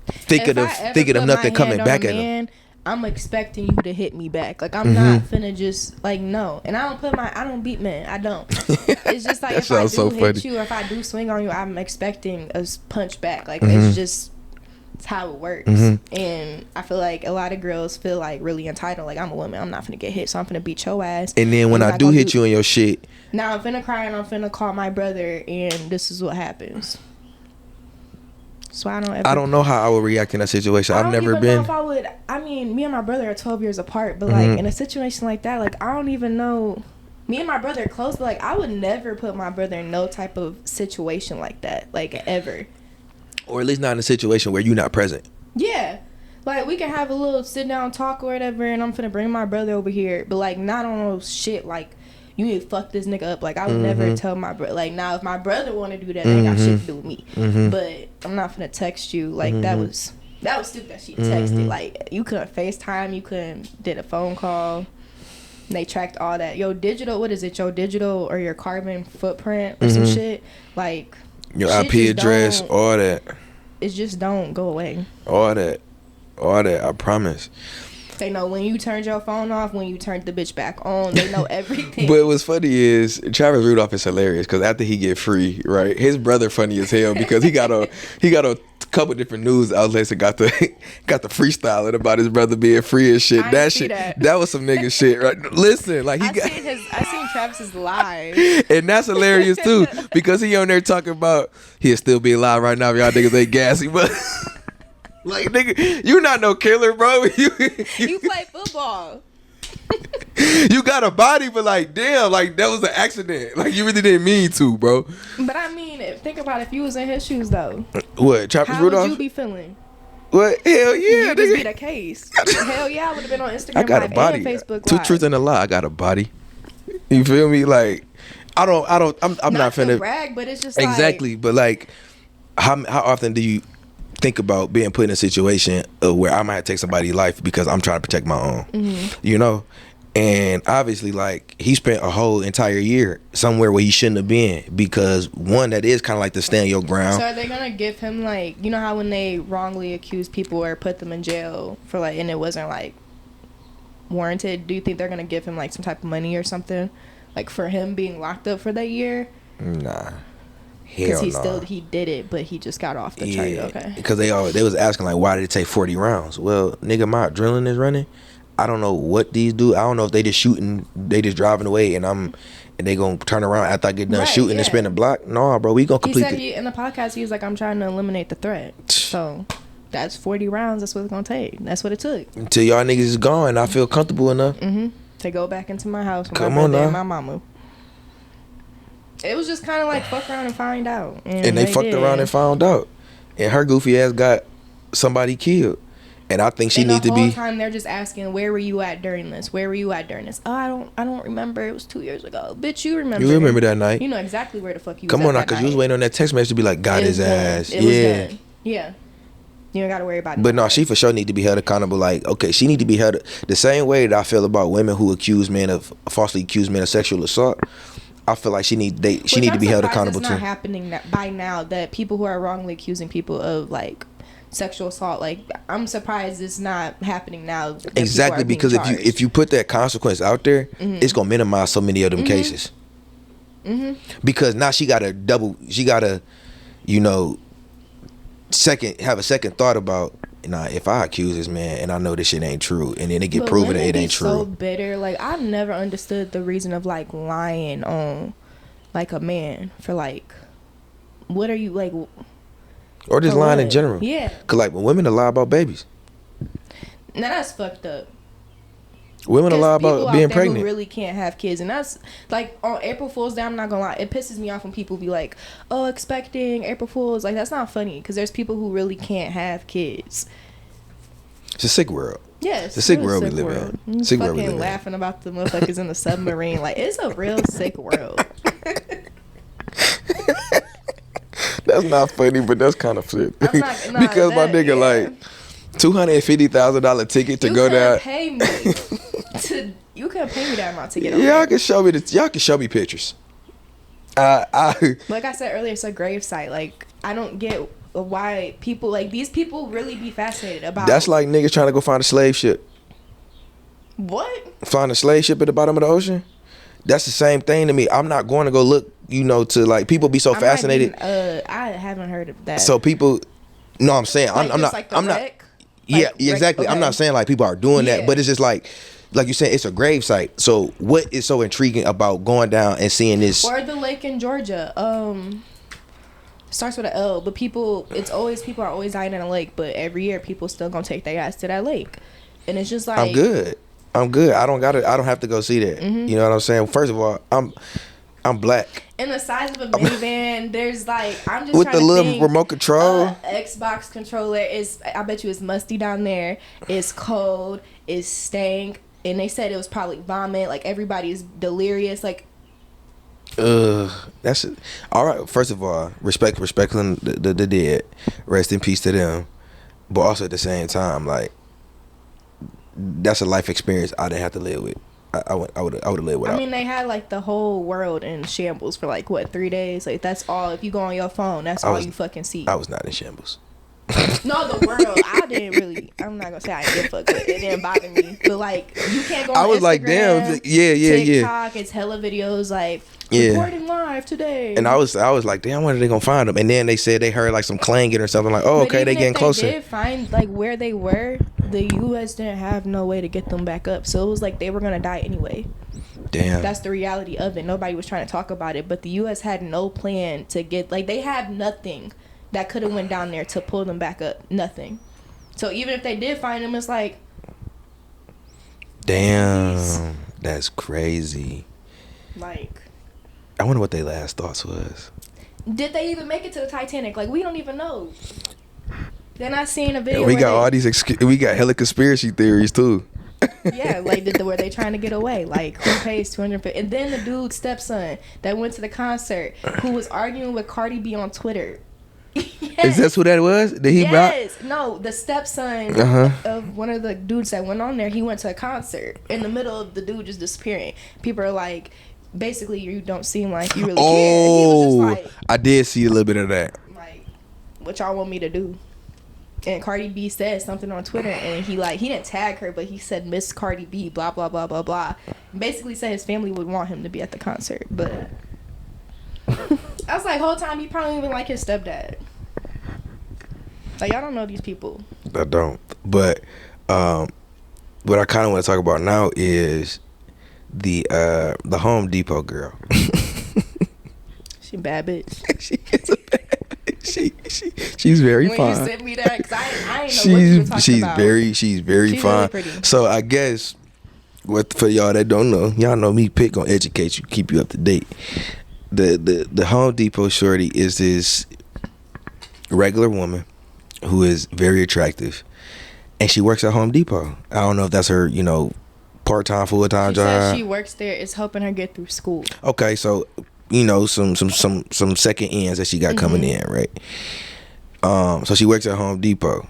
thinking of nothing coming back at them. I'm expecting you to hit me back. Like I'm not finna just like no. And I don't beat men. I don't. It's just like if I do hit you or if I do swing on you, I'm expecting a punch back. Like it's how it works. And I feel like a lot of girls feel like really entitled. Like I'm a woman. I'm not finna get hit, so I'm finna beat your ass. And then when I do hit you in your shit, now I'm finna cry and I'm finna call my brother, and this is what happens. So I don't know how I would react in that situation. I've never been. Know if I would. I mean, me and my brother are 12 years apart, but like in a situation like that, like I don't even know. Me and my brother are close, but like I would never put my brother in no type of situation like that, like ever. Or at least not in a situation where you're not present. Yeah, like we can have a little sit down talk or whatever, and I'm finna bring my brother over here, but like not on no shit like. You need to fuck this nigga up. Like, I would never tell my brother. Like, now, if my brother want to do that, they got shit to do with me. But I'm not finna text you. Like, that was stupid that she texted. Like, you couldn't FaceTime. You couldn't did a phone call. And they tracked all that. Your digital or your carbon footprint or some shit. Like, your IP address, all that. It just don't go away. All that, I promise. They know when you turned your phone off, when you turned the bitch back on. They know everything. But what's funny is Travis Rudolph is hilarious because after he get free, right, his brother funny as hell because he got a couple different news outlets that got the freestyling about his brother being free and shit. That was some nigga shit, right? Listen, like I seen Travis's live, and that's hilarious too because he on there talking about he'll still be alive right now if y'all niggas ain't gassy, but. Like, nigga, you not no killer, bro. You play football. You got a body, but like, damn, like that was an accident. Like, you really didn't mean to, bro. But I mean, think about if you was in his shoes, though. What, Travis Rudolph? How would you be feeling? What? Hell yeah, you just be the case. Hell yeah, I would have been on Instagram I got Live a body. and Facebook Live. Two truths and a lie. I got a body. You feel me? Like, I'm not finna brag, but it's just exactly. Like, but like, how often do you think about being put in a situation where I might take somebody's life because I'm trying to protect my own, you know? And obviously, like, he spent a whole entire year somewhere where he shouldn't have been because, one, that is kind of like to stand your ground. So are they going to give him, like, you know how when they wrongly accuse people or put them in jail for, like, and it wasn't, like, warranted, do you think they're going to give him, like, some type of money or something? Like, for him being locked up for that year? Nah. Because he did it, but he just got off the charge. Okay. Because they was asking like, why did it take 40 rounds? Well, nigga, my adrenaline is running. I don't know what these do. I don't know if they just shooting, they just driving away, and they gonna turn around after I get done shooting and spin the block. No, bro, we gonna complete. He said in the podcast he was like, I'm trying to eliminate the threat. So that's 40 rounds. That's what it's gonna take. That's what it took. Until y'all niggas is gone, I feel comfortable enough to go back into my house with my brother and my mama. It was just kind of like fuck around and find out. And they fucked around and found out. And her goofy ass got somebody killed. And I think she needs to be. The whole time they're just asking, where were you at during this? Where were you at during this? Oh, I don't remember. It was 2 years ago. Bitch, you remember. You remember that night. You know exactly where the fuck you was. Come on now, because you was waiting on that text message to be like, got his ass. It was done. Yeah. You don't got to worry about it. But no, she for sure need to be held accountable. Like, okay, she need to be held the same way that I feel about women who falsely accuse men of sexual assault. I feel like she need to be held accountable too. It's not happening by now that people who are wrongly accusing people of like sexual assault, like I'm surprised it's not happening now. Exactly, because if you put that consequence out there, it's gonna minimize so many of them cases. Because now she gotta have a second thought about, if I accuse this man and I know this shit ain't true, and then it get proven that it ain't true. So bitter. Like, I've never understood the reason of like lying on like a man for like, what are you like, or just lying in general. Yeah, cause like when women lie about babies, now that's fucked up. Women lie about being pregnant. Who really can't have kids, and that's like on April Fool's Day. I'm not gonna lie, it pisses me off when people be like, "Oh, expecting April Fools." Like that's not funny because there's people who really can't have kids. It's a sick world. Yeah, it's a sick world we live in. Sick world we live in. Laughing about the motherfuckers in the submarine. Like it's a real sick world. That's not funny, but that's kind of shit. Because my nigga like $250,000 ticket to go down. You couldn't pay me that amount to get. Y'all can show me pictures. Like I said earlier, it's a grave site. Like I don't get why people like these people really be fascinated about. That's like niggas trying to go find a slave ship. What? Find a slave ship at the bottom of the ocean. That's the same thing to me. I'm not going to go look. To like people be so fascinated. I haven't heard of that. So people, no, I'm saying like I'm not. Like I'm not. Wreck? Yeah, exactly. Okay. I'm not saying like people are doing that, but it's just like you said, it's a grave site. So what is so intriguing about going down and seeing this? Or the lake in Georgia. Starts with an L, but people are always dying in a lake, but every year people still gonna take their ass to that lake, and it's just like I'm good. I don't have to go see that. Mm-hmm. You know what I'm saying? First of all, I'm black. In the size of a minivan, there's like I'm just with trying the to little think, remote control. Xbox controller is. I bet you it's musty down there. It's cold. It's stank. And they said it was probably vomit. Like everybody's delirious. Like. That's it. All right. First of all, respecting the dead. Rest in peace to them. But also at the same time, like that's a life experience I didn't have to live with. I would have lived without. I mean, they had like the whole world in shambles for like what 3 days. Like that's all. If you go on your phone, that's all you fucking see. I was not in shambles. No, the world. I didn't really. I'm not gonna say I didn't fuck with it. It didn't bother me. But like, you can't go on I was Instagram, like, damn, yeah. TikTok, it's hella videos like reporting live today. And I was like, damn, when are they gonna find them? And then they said they heard like some clanging or something. Like, oh, okay, they getting closer. They did find like where they were. The U.S. didn't have no way to get them back up, so it was like they were gonna die anyway. Damn. That's the reality of it. Nobody was trying to talk about it, but the U.S. had no plan to get like they had nothing that could have went down there to pull them back up. Nothing. So even if they did find them, it's like, damn, that's crazy. Like, I wonder what their last thoughts was. Did they even make it to the Titanic? Like, we don't even know. They're not seeing a video. We got all these. We got hella conspiracy theories too. Yeah, like were they trying to get away? Like, who pays $250? And then the dude's stepson that went to the concert, who was arguing with Cardi B on Twitter. Yes. Is that who that was? Did he? Yes. No, the stepson of one of the dudes that went on there. He went to a concert in the middle of the dude just disappearing. People are like, basically, you don't seem like you really care. And he was just like, I did see a little bit of that. Like, what y'all want me to do? And Cardi B said something on Twitter, and he didn't tag her, but he said Miss Cardi B, blah blah blah blah blah. Basically said his family would want him to be at the concert, but I was like, whole time he probably even like his stepdad. Like, y'all don't know these people. I don't. But what I kind of want to talk about now is the Home Depot girl. She bad bitch. She is a bad. She's very fine. When you sent me that, cause I didn't know what you were talking about. She's very fine. Really pretty. So I guess for y'all that don't know, y'all know me. Pitt gonna educate you, keep you up to date. The Home Depot shorty is this regular woman who is very attractive, and she works at Home Depot. I don't know if that's her, part-time, full-time job. She said she works there. It's helping her get through school. Okay, so some second ends that she got coming in, right? So she works at Home Depot,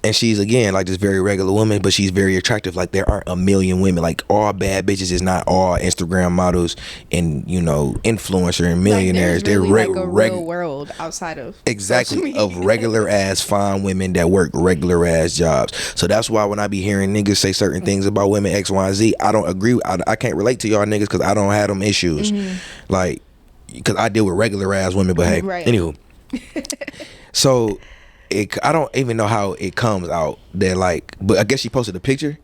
and she's again like this very regular woman, but she's very attractive. Like, there aren't a million women. Like, all bad bitches is not all Instagram models and influencer and millionaires. Like, there's really like a real world outside of of regular ass fine women that work regular ass jobs. So that's why when I be hearing niggas say certain things about women X, Y, and Z, I don't agree. I can't relate to y'all niggas because I don't have them issues. Like, because I deal with regular ass women. But hey, anywho. So I don't even know how it comes out that, like, but I guess she posted a picture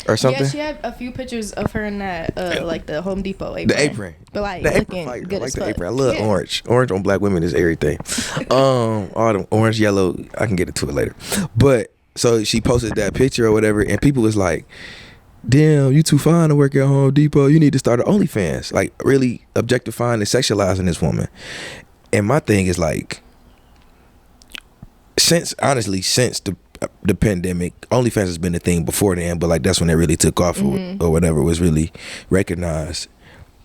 or something. Yeah, she had a few pictures of her in that like the Home Depot apron. The apron. But like the looking apron, good I like as the fuck. apron. I love orange. Orange on black women is everything. All them orange, yellow, I can get into it later. But so she posted that picture or whatever, and people was like, damn, you too fine to work at Home Depot. You need to start an OnlyFans. Like, really objectifying and sexualizing this woman. And my thing is like, since the pandemic, OnlyFans has been a thing before then, but like that's when it really took off or whatever, was really recognized.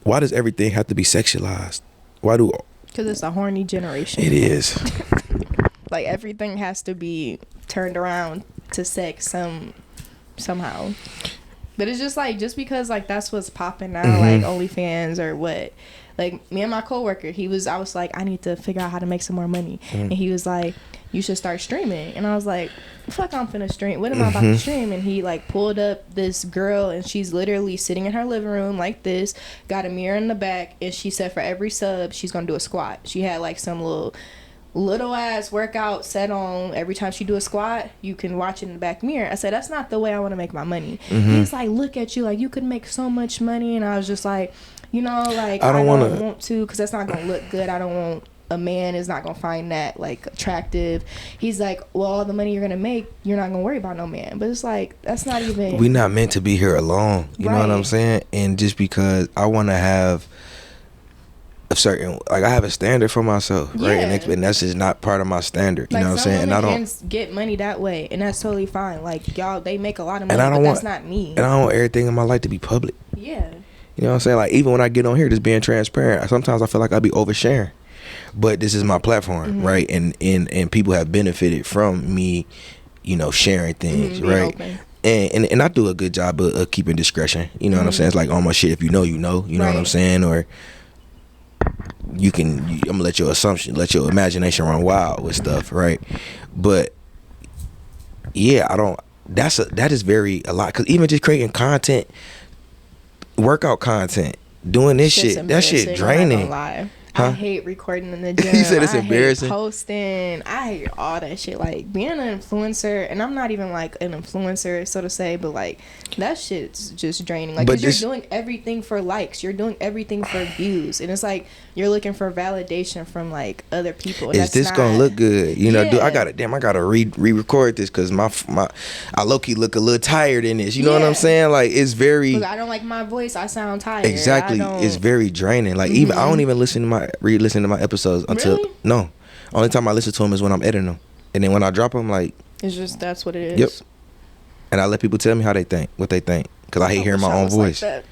Why does everything have to be sexualized? Because it's a horny generation. It is. Like, everything has to be turned around to sex somehow. But it's just like, just because like that's what's popping now, like OnlyFans or what. Like, me and my coworker, I was like, I need to figure out how to make some more money. And he was like, you should start streaming. And I was like, fuck, I'm finna stream. What am I about to stream? And he like pulled up this girl, and she's literally sitting in her living room like this, got a mirror in the back, and she said for every sub, she's gonna do a squat. She had like some little ass workout set on. Every time she do a squat, you can watch it in the back mirror. I said, that's not the way I want to make my money. He's like, look at you, like you could make so much money. And I was just like, you know, like I don't want to, because that's not gonna look good. I don't want, a man is not gonna find that like attractive. He's like, well, all the money you're gonna make, you're not gonna worry about no man. But it's like, that's not even, we not meant to be here alone, you know what I'm saying? And just because I want to have a certain, like, I have a standard for myself, right? And that's just not part of my standard, you know what I'm saying? And I don't get money that way, and that's totally fine. Like, y'all, they make a lot of money, but that's not me. And I don't want everything in my life to be public. Yeah. You know what I'm saying? Like, even when I get on here, just being transparent, sometimes I feel like I be oversharing. But this is my platform, right? And people have benefited from me, you know, sharing things, right? And I do a good job of keeping discretion. You know what I'm saying? It's like, almost shit, if you know, you know what I'm saying? Or I'm gonna let your imagination run wild with stuff, right? But yeah, that is a lot. Because even just creating content, workout content, doing this shit, that shit draining. I hate recording in the gym. You said it's embarrassing. I hate posting. I hate all that shit. Like, being an influencer, and I'm not even like an influencer, so to say, but like, that shit's just draining. Like, because you're doing everything for likes, you're doing everything for views, and it's like you're looking for validation from like other people. Is this gonna look good? You know, I gotta re-record this because I low key look a little tired in this. You know what I'm saying? Like, it's very. Look, I don't like my voice. I sound tired. Exactly. It's very draining. Like, even I don't even re-listen to my episodes until no. Only time I listen to them is when I'm editing them, and then when I drop them, like, it's just, that's what it is. Yep. And I let people tell me what they think, because I hate hearing my own voice. Like,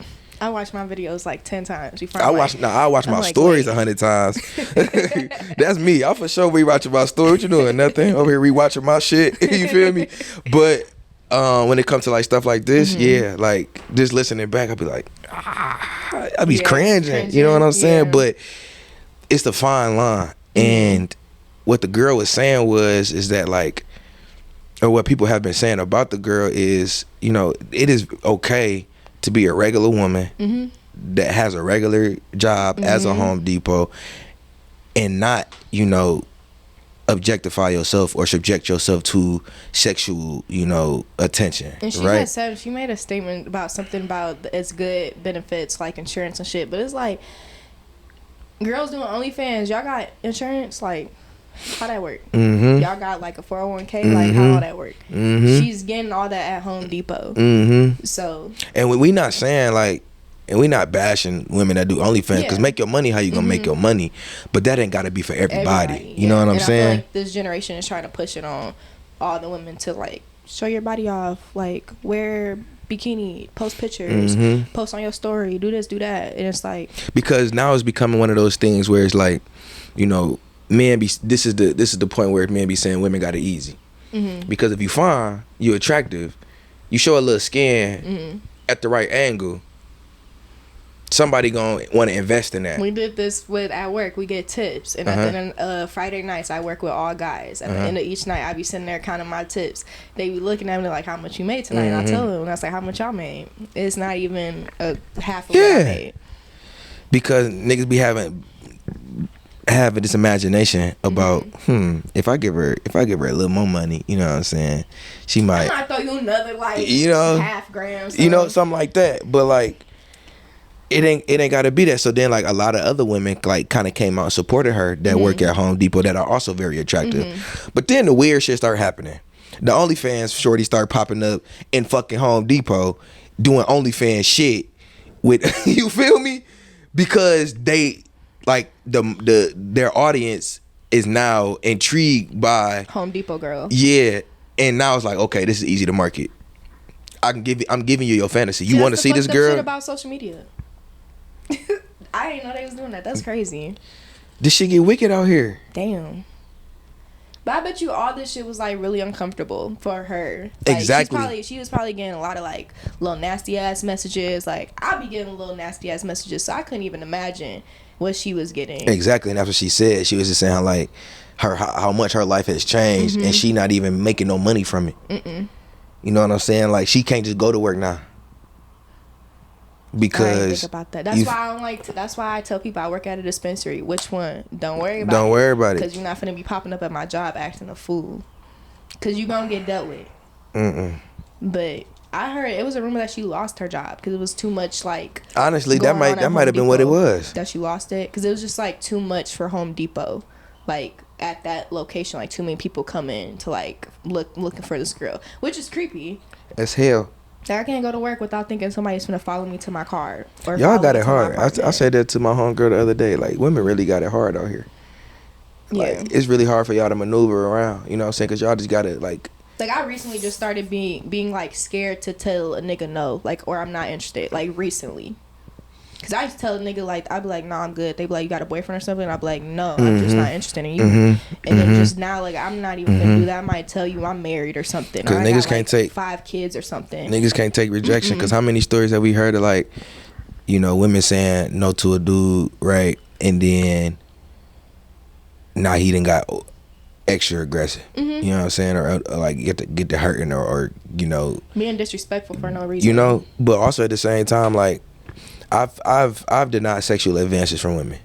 I watch my videos like 10 times before I watch my stories 100 times. That's me. I for sure rewatching my story. What you doing? Nothing. Over here rewatching my shit. You feel me? But when it comes to like stuff like this, yeah, like just listening back, I'll be like, I be cringing. You know what I'm saying? But it's the fine line. And what the girl was saying is that, like, or what people have been saying about the girl is, you know, it is okay to be a regular woman that has a regular job as a Home Depot and not, you know, objectify yourself or subject yourself to sexual, you know, attention. And she made a statement about something about it's good benefits like insurance and shit, but it's like, girls doing OnlyFans, y'all got insurance? Like, how that work? Y'all got like a 401k? Like, how all that work? She's getting all that at Home Depot. So, and we not saying like, and we not bashing women that do OnlyFans, because make your money how you gonna make your money, but that ain't gotta be for everybody. You know what I'm saying? I feel like this generation is trying to push it on all the women to like show your body off, like wear bikini, post pictures, post on your story, do this, do that, and it's like, because now it's becoming one of those things where it's like, you know, this is the point where men be saying women got it easy, because if you fine, you attractive, you show a little skin at the right angle, somebody gonna want to invest in that. We did this at work. We get tips, and then Friday nights I work with all guys. At the end of each night, I be sitting there counting my tips. They be looking at me like, "How much you made tonight?" And I tell them, and I was like, "How much y'all made?" It's not even a half of what I made. Because niggas be having this imagination about if I give her a little more money, you know what I'm saying, she might throw you another like, you know, half gram, you know, something like that. But like, it ain't gotta be that. So then like a lot of other women like kind of came out and supported her that work at Home Depot that are also very attractive. But then the weird shit started happening. The OnlyFans shorty started popping up in fucking Home Depot, doing OnlyFans shit with you feel me? Because they like their audience is now intrigued by Home Depot girl. Yeah, and now it's like, okay, this is easy to market. I'm giving you your fantasy. You want to see this girl? Shit about social media. I didn't know they was doing that. That's crazy. This shit get wicked out here. Damn. But I bet you all this shit was like really uncomfortable for her. Like, exactly. She was probably getting a lot of like little nasty ass messages. Like I'd be getting little nasty ass messages, so I couldn't even imagine what she was getting. Exactly, and that's what she said. She was just saying how much her life has changed, and she not even making no money from it. You know what I'm saying? Like she can't just go to work now. Because I didn't think about that. That's why I don't like. That's why I tell people I work at a dispensary. Which one? Don't worry about it. Don't worry about it. Because you're not finna be popping up at my job acting a fool. Because you gonna get dealt with. But I heard it was a rumor that she lost her job because it was too much. Like honestly, that might have been what it was. That she lost it because it was just like too much for Home Depot. Like at that location, like too many people come in to like looking for this girl, which is creepy as hell. I can't go to work without thinking somebody's gonna follow me to my car. Or y'all got it hard. I said that to my homegirl the other day. Like women really got it hard out here. Like it's really hard for y'all to maneuver around. You know what I'm saying? Because y'all just gotta like I recently just started being like scared to tell a nigga no, like, or I'm not interested. Like recently. Cause I used to tell a nigga like I'd be like, nah, I'm good. They be like, you got a boyfriend or something? And I'd be like, no, I'm just not interested in you. And then just now, like I'm not even gonna do that. I might tell you I'm married or something. Cause niggas can't take 5 kids or something. Niggas can't take rejection. Cause how many stories have we heard of like, you know, women saying no to a dude, right? And then now he done got extra aggressive. You know what I'm saying? Or like get to hurting or you know being disrespectful for no reason. You know, but also at the same time, like I've denied sexual advances from women,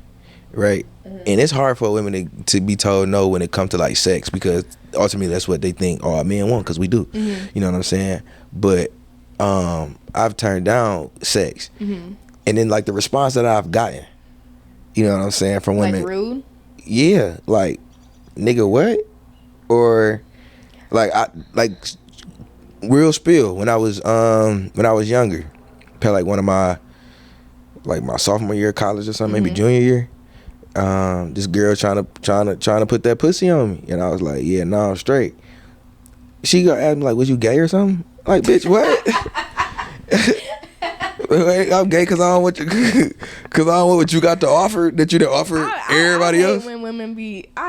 right? And it's hard for women to be told no when it comes to like sex because ultimately that's what they think all men want because we do. You know what I'm saying? But I've turned down sex, and then like the response that I've gotten, you know what I'm saying, from women, like rude. Yeah, like nigga what, or like I like real spill when I was younger, probably like one of my sophomore year of college or something, maybe junior year. This girl trying to put that pussy on me, and I was like, yeah, no, I'm straight. She gonna ask me like, was you gay or something? Like, bitch, what? I'm gay because I don't want what you got to offer that you didn't offer everybody else. I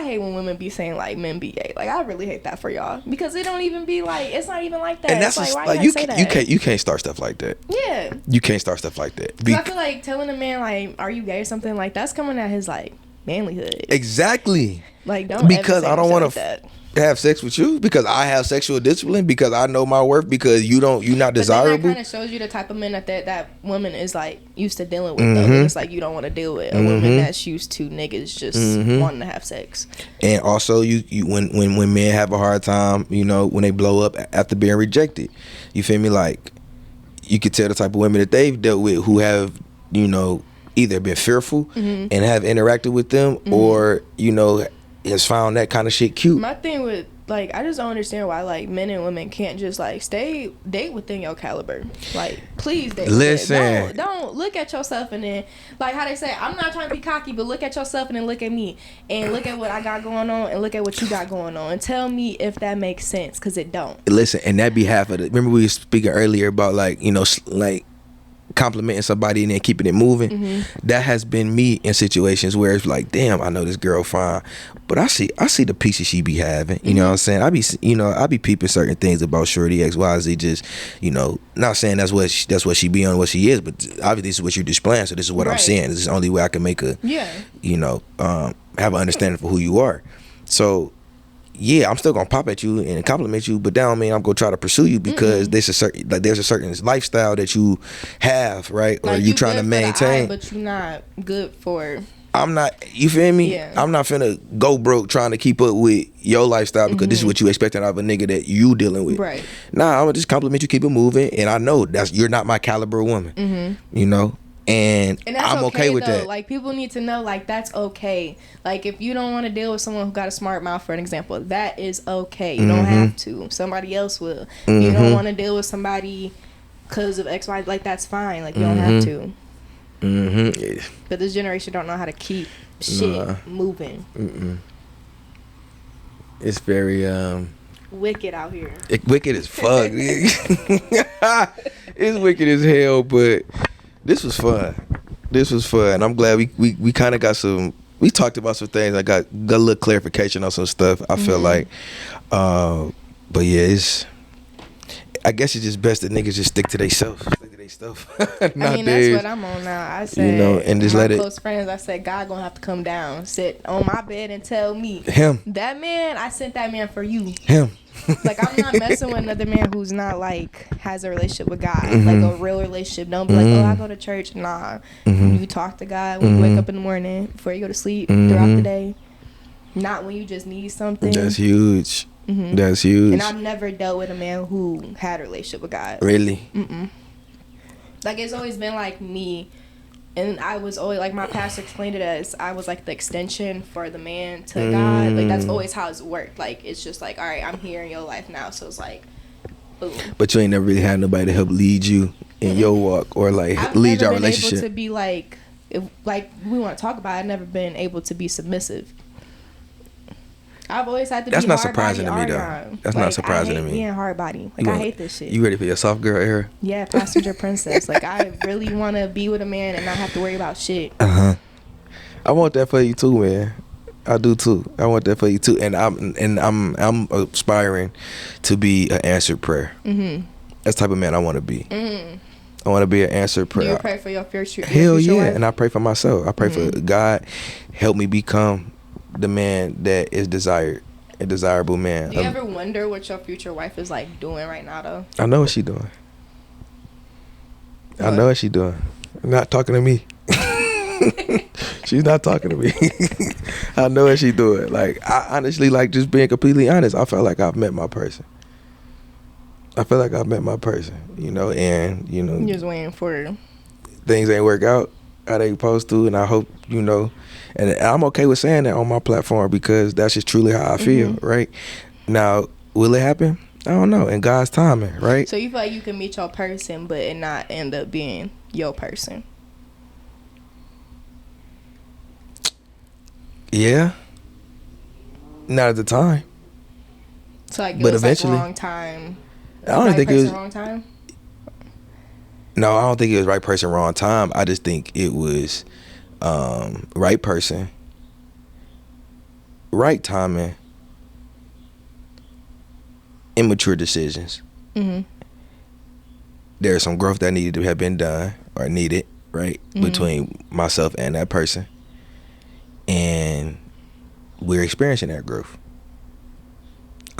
hate when women be saying like men be gay. Like I really hate that for y'all because it don't even be like it's not even like that. And that's like, why like you can't start stuff like that. Yeah, you can't start stuff like that. I feel like telling a man like are you gay or something like that's coming at his like manlyhood. Exactly. Like don't because I don't want to have sex with you because I have sexual discipline because I know my worth because you're not desirable. But that kind of shows you the type of men that woman is like used to dealing with. Though it's like you don't want to deal with a woman that's used to niggas just wanting to have sex. And also you when men have a hard time, you know, when they blow up after being rejected, you feel me? Like you could tell the type of women that they've dealt with who have, you know, either been fearful and have interacted with them or, you know, has found that kind of shit cute. My thing with like I just don't understand why like men and women can't just like date within your caliber. Like please date. Listen. Don't look at yourself and then like how they say I'm not trying to be cocky, but look at yourself and then look at me and look at what I got going on and look at what you got going on and tell me if that makes sense because it don't. Listen, and that be half of it. Remember we were speaking earlier about like, you know, like complimenting somebody and then keeping it moving. That has been me in situations where it's like, damn, I know this girl fine, but I see the pieces she be having. You know what I'm saying? I be peeping certain things about Shorty XYZ. Just, you know, not saying that's what she be on, what she is, but obviously this is what you're displaying. So this is what I'm saying. This is the only way I can make you know, have an understanding for who you are. So. Yeah, I'm still gonna pop at you and compliment you, but that don't mean I'm gonna try to pursue you because there's a certain lifestyle that you have, right? Or like you trying to maintain, but you're not good for. I'm not. You feel me? Yeah. I'm not finna go broke trying to keep up with your lifestyle because this is what you expecting out of a nigga that you dealing with. Right. Nah, I'm gonna just compliment you, keep it moving, and I know you're not my caliber woman. You know. And that's I'm okay with that. Like people need to know, like that's okay. Like if you don't want to deal with someone who got a smart mouth, for an example, that is okay. You don't have to. Somebody else will. You don't want to deal with somebody because of X, Y, like that's fine. Like you don't have to. Yeah. But this generation don't know how to keep shit moving. It's very wicked out here. Wicked as fuck. It's wicked as hell, but this was fun. I'm glad we kind of got some. We talked about some things. I got a little clarification on some stuff. I feel like, but yeah, I guess it's just best that niggas just stick to themselves. Stuff. I mean, that's what I'm on now. I said, you know, and just my let it. Close friends, I said, God gonna have to come down, sit on my bed, and tell me him. That man, I sent that man for you. Him. Like I'm not messing with another man who's not like has a relationship with God, like a real relationship. Don't be like, oh, I go to church. Nah, you talk to God when you wake up in the morning before you go to sleep throughout the day. Not when you just need something. That's huge. That's huge. And I've never dealt with a man who had a relationship with God. Really? Like it's always been like me, and I was always like my pastor explained it as I was like the extension for the man to God. Like that's always how it's worked. Like it's just like, all right, I'm here in your life now, so it's like, boom. But you ain't never really had nobody to help lead you in your walk or like lead your relationship. Able to be like, if like we want to talk about, I've never been able to be submissive. I've always had to That's be not hard surprising body to me Arionne. though. That's like, not surprising I hate to me. Being hard body. Like I hate this shit. You ready for your soft girl era? Yeah, passenger princess. Like I really want to be with a man and not have to worry about shit. I want that for you too, man. I do too. I want that for you too. And I'm aspiring to be an answered prayer. That's the type of man I want to be. I want to be an answered prayer. Do you pray for your future? Hell yeah, wife? and I pray for myself. I pray for God, help me become the man that is desired. A desirable man. Do you ever wonder what your future wife is like doing right now though? I know what she doing. What? I know what she doing. Not talking to me. She's not talking to me. I know what she doing. Like I honestly, like just being completely honest, I felt like I've met my person. You know, and you know, you're just waiting for things ain't work out how they supposed to, and I hope, you know, and I'm okay with saying that on my platform because that's just truly how I feel, right? Now, will it happen? I don't know. In God's timing, right? So you feel like you can meet your person, but it not end up being your person? Yeah. Not at the time. So like, but eventually, like wrong time. I don't think it was wrong time. No, I don't think it was right person, wrong time. I just think it was right person, right timing, immature decisions. There's some growth that needed to have been done or needed, right, between myself and that person. And we're experiencing that growth.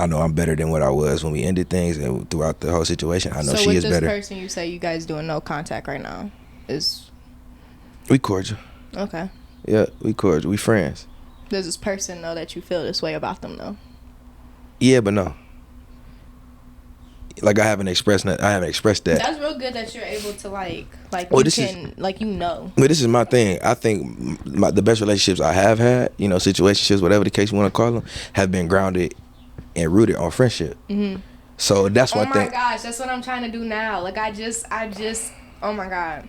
I know I'm better than what I was when we ended things, and throughout the whole situation, I know she is better. So with this person, you say you guys doing no contact right now? We cordial. Okay. Yeah, we cordial. We friends. Does this person know that you feel this way about them though? Yeah, but no. Like I haven't expressed that. That's real good that you're able to like well, you can like, you know. But this is my thing. I think the best relationships I have had, you know, situationships, whatever the case you want to call them, have been grounded and rooted on friendship. So that's one thing. Oh my gosh, that's what I'm trying to do now. Like I just oh my god,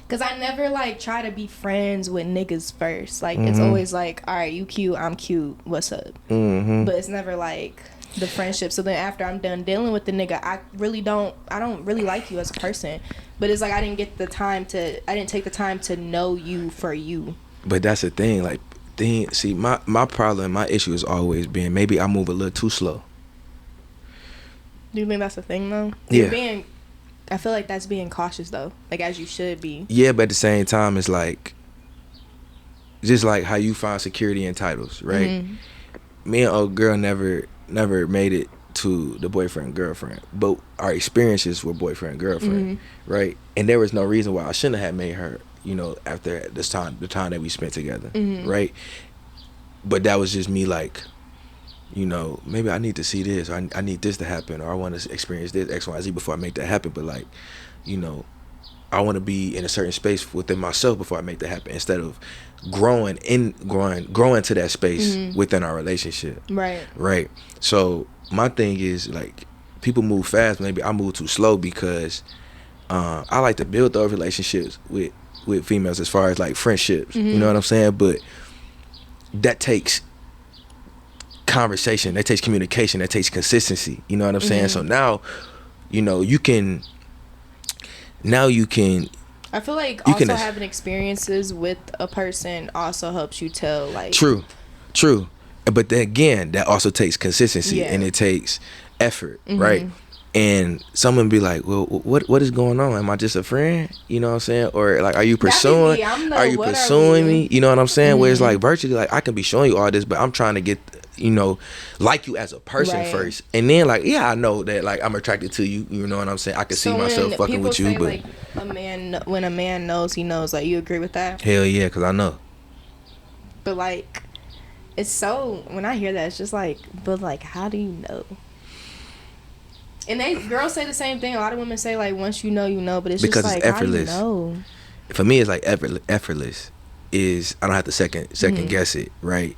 because I never like try to be friends with niggas first. Like it's always like, all right, you cute, I'm cute, what's up? But it's never like the friendship. So then after I'm done dealing with the nigga, I don't really like you as a person. But it's like I didn't take the time to know you for you. But that's the thing, like. See, my problem, my issue has always been maybe I move a little too slow. Do you think that's the thing though? Yeah. I feel like that's being cautious though, like as you should be. Yeah, but at the same time, it's like just like how you find security in titles, right? Me and old girl never made it to the boyfriend girlfriend, but our experiences were boyfriend girlfriend, right? And there was no reason why I shouldn't have made her, you know, after the time that we spent together, right? But that was just me, like, you know, maybe I need to see this, or I need this to happen, or I want to experience this X, Y, Z before I make that happen. But like, you know, I want to be in a certain space within myself before I make that happen, instead of growing to that space within our relationship. Right. So my thing is like, people move fast. Maybe I move too slow because I like to build those relationships with females as far as like friendships. You know what I'm saying? But that takes conversation, that takes communication, that takes consistency. You know what I'm saying? So now, you know, you can. I feel like also having experiences with a person also helps you tell, like. True. But then again, that also takes consistency and it takes effort, right? And someone be like, well, what is going on? Am I just a friend? You know what I'm saying? Or like, are you pursuing me? You know what I'm saying? Where it's like virtually, like, I can be showing you all this, but I'm trying to get, you know, like you as a person first. And then like, yeah, I know that like I'm attracted to you. You know what I'm saying? I can see myself fucking with you. But like when a man knows, he knows. Like, you agree with that? Hell yeah, because I know. But like, it's so, when I hear that, it's just like, but like, how do you know? And girls say the same thing. A lot of women say like, once you know, you know. But it's because just like, it's effortless. How do you know? For me, it's like effortless. I don't have to second guess it, right?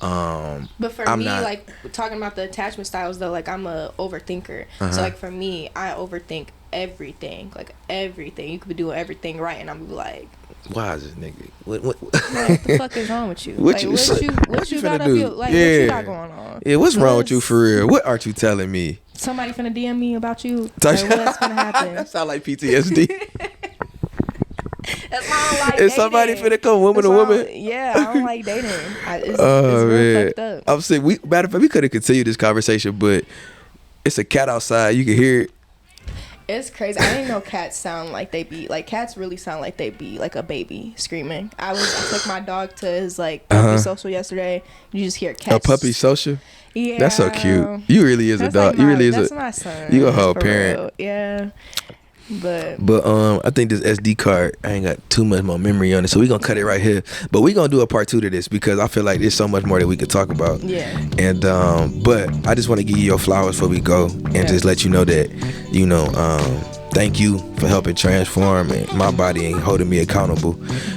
But for me, like, talking about the attachment styles though, like, I'm a overthinker. So like, for me, I overthink everything. Like, everything. You could be doing everything right, and I'm like, why is this nigga? What the fuck is wrong with you? What you got up your, like, what you got going on? Yeah, what's wrong with you for real? What aren't you telling me? Somebody finna DM me about you? Like, what's finna happen? That sound like PTSD. That's why I don't like dating. Is somebody finna come woman to woman? Yeah, I don't like dating. It's real fucked up. I'm saying, we could have continued this conversation, but it's a cat outside. You can hear it. It's crazy. I didn't know cats sound like they be, like, cats really sound like they be like a baby screaming. I took my dog to his like puppy social yesterday. You just hear cats. A puppy social? Yeah. That's so cute. You really is a dog. Like that's my son. You a whole parent. Real. Yeah. But I think this SD card, I ain't got too much more memory on it, so we gonna cut it right here. But we gonna do a part 2 to this because I feel like there's so much more that we could talk about. Yeah. And but I just want to give you your flowers before we go, and just let you know that, you know, thank you for helping transform my body and holding me accountable,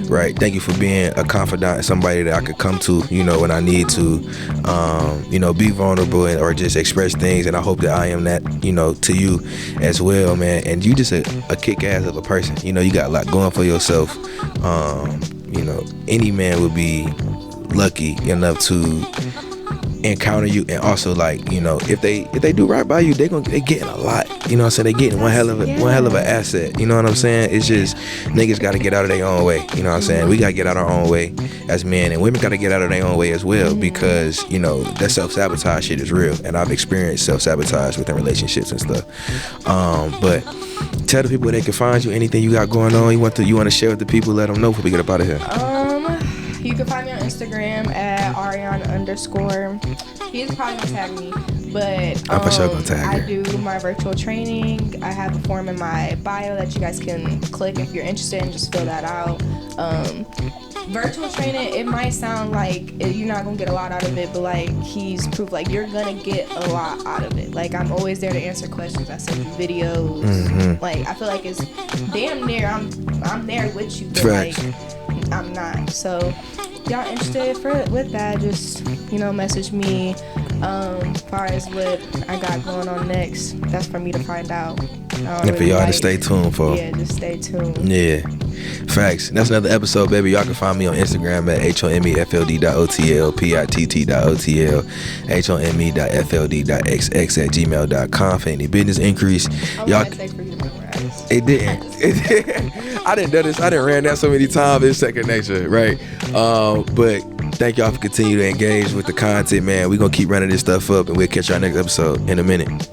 right? Thank you for being a confidant, somebody that I could come to, you know, when I need to, you know, be vulnerable or just express things. And I hope that I am that, you know, to you as well, man. And you just a kick-ass of a person. You know, you got a lot going for yourself. You know, any man would be lucky enough to encounter you, and also, like, you know, if they do right by you, they getting a lot. You know what I'm saying? They getting one hell of an asset. You know what I'm saying? It's just niggas got to get out of their own way. You know what I'm saying? We got to get out our own way as men, and women got to get out of their own way as well, because, you know, that self-sabotage shit is real, and I've experienced self-sabotage within relationships and stuff. But tell the people where they can find you, anything you got going on, you want to share with the people, let them know before we get up out of here. You can find me on Instagram at Arionne_. He's probably gonna tag me, but I'm for sure gonna tag her. I do my virtual training. I have a form in my bio that you guys can click if you're interested and just fill that out. Virtual training, it might sound like you're not gonna get a lot out of it, but like, he's proof, like, you're gonna get a lot out of it. Like, I'm always there to answer questions. I send you videos. Like, I feel like it's damn near I'm there with you, but Facts. like, I'm not. So y'all interested with that, just, you know, message me. As far as what I got going on next, that's for me to find out. And for y'all to stay tuned for. Yeah, just stay tuned. Yeah. Facts. That's another episode, baby. Y'all can find me on Instagram at homefld.otl, pitt.otl, home.fld.xx at gmail.com for any business increase. Y'all. It didn't. I didn't do this. I didn't ran that so many times. It's second nature, right? But thank y'all for continuing to engage with the content, man. We're gonna keep running this stuff up, and we'll catch y'all next episode in a minute.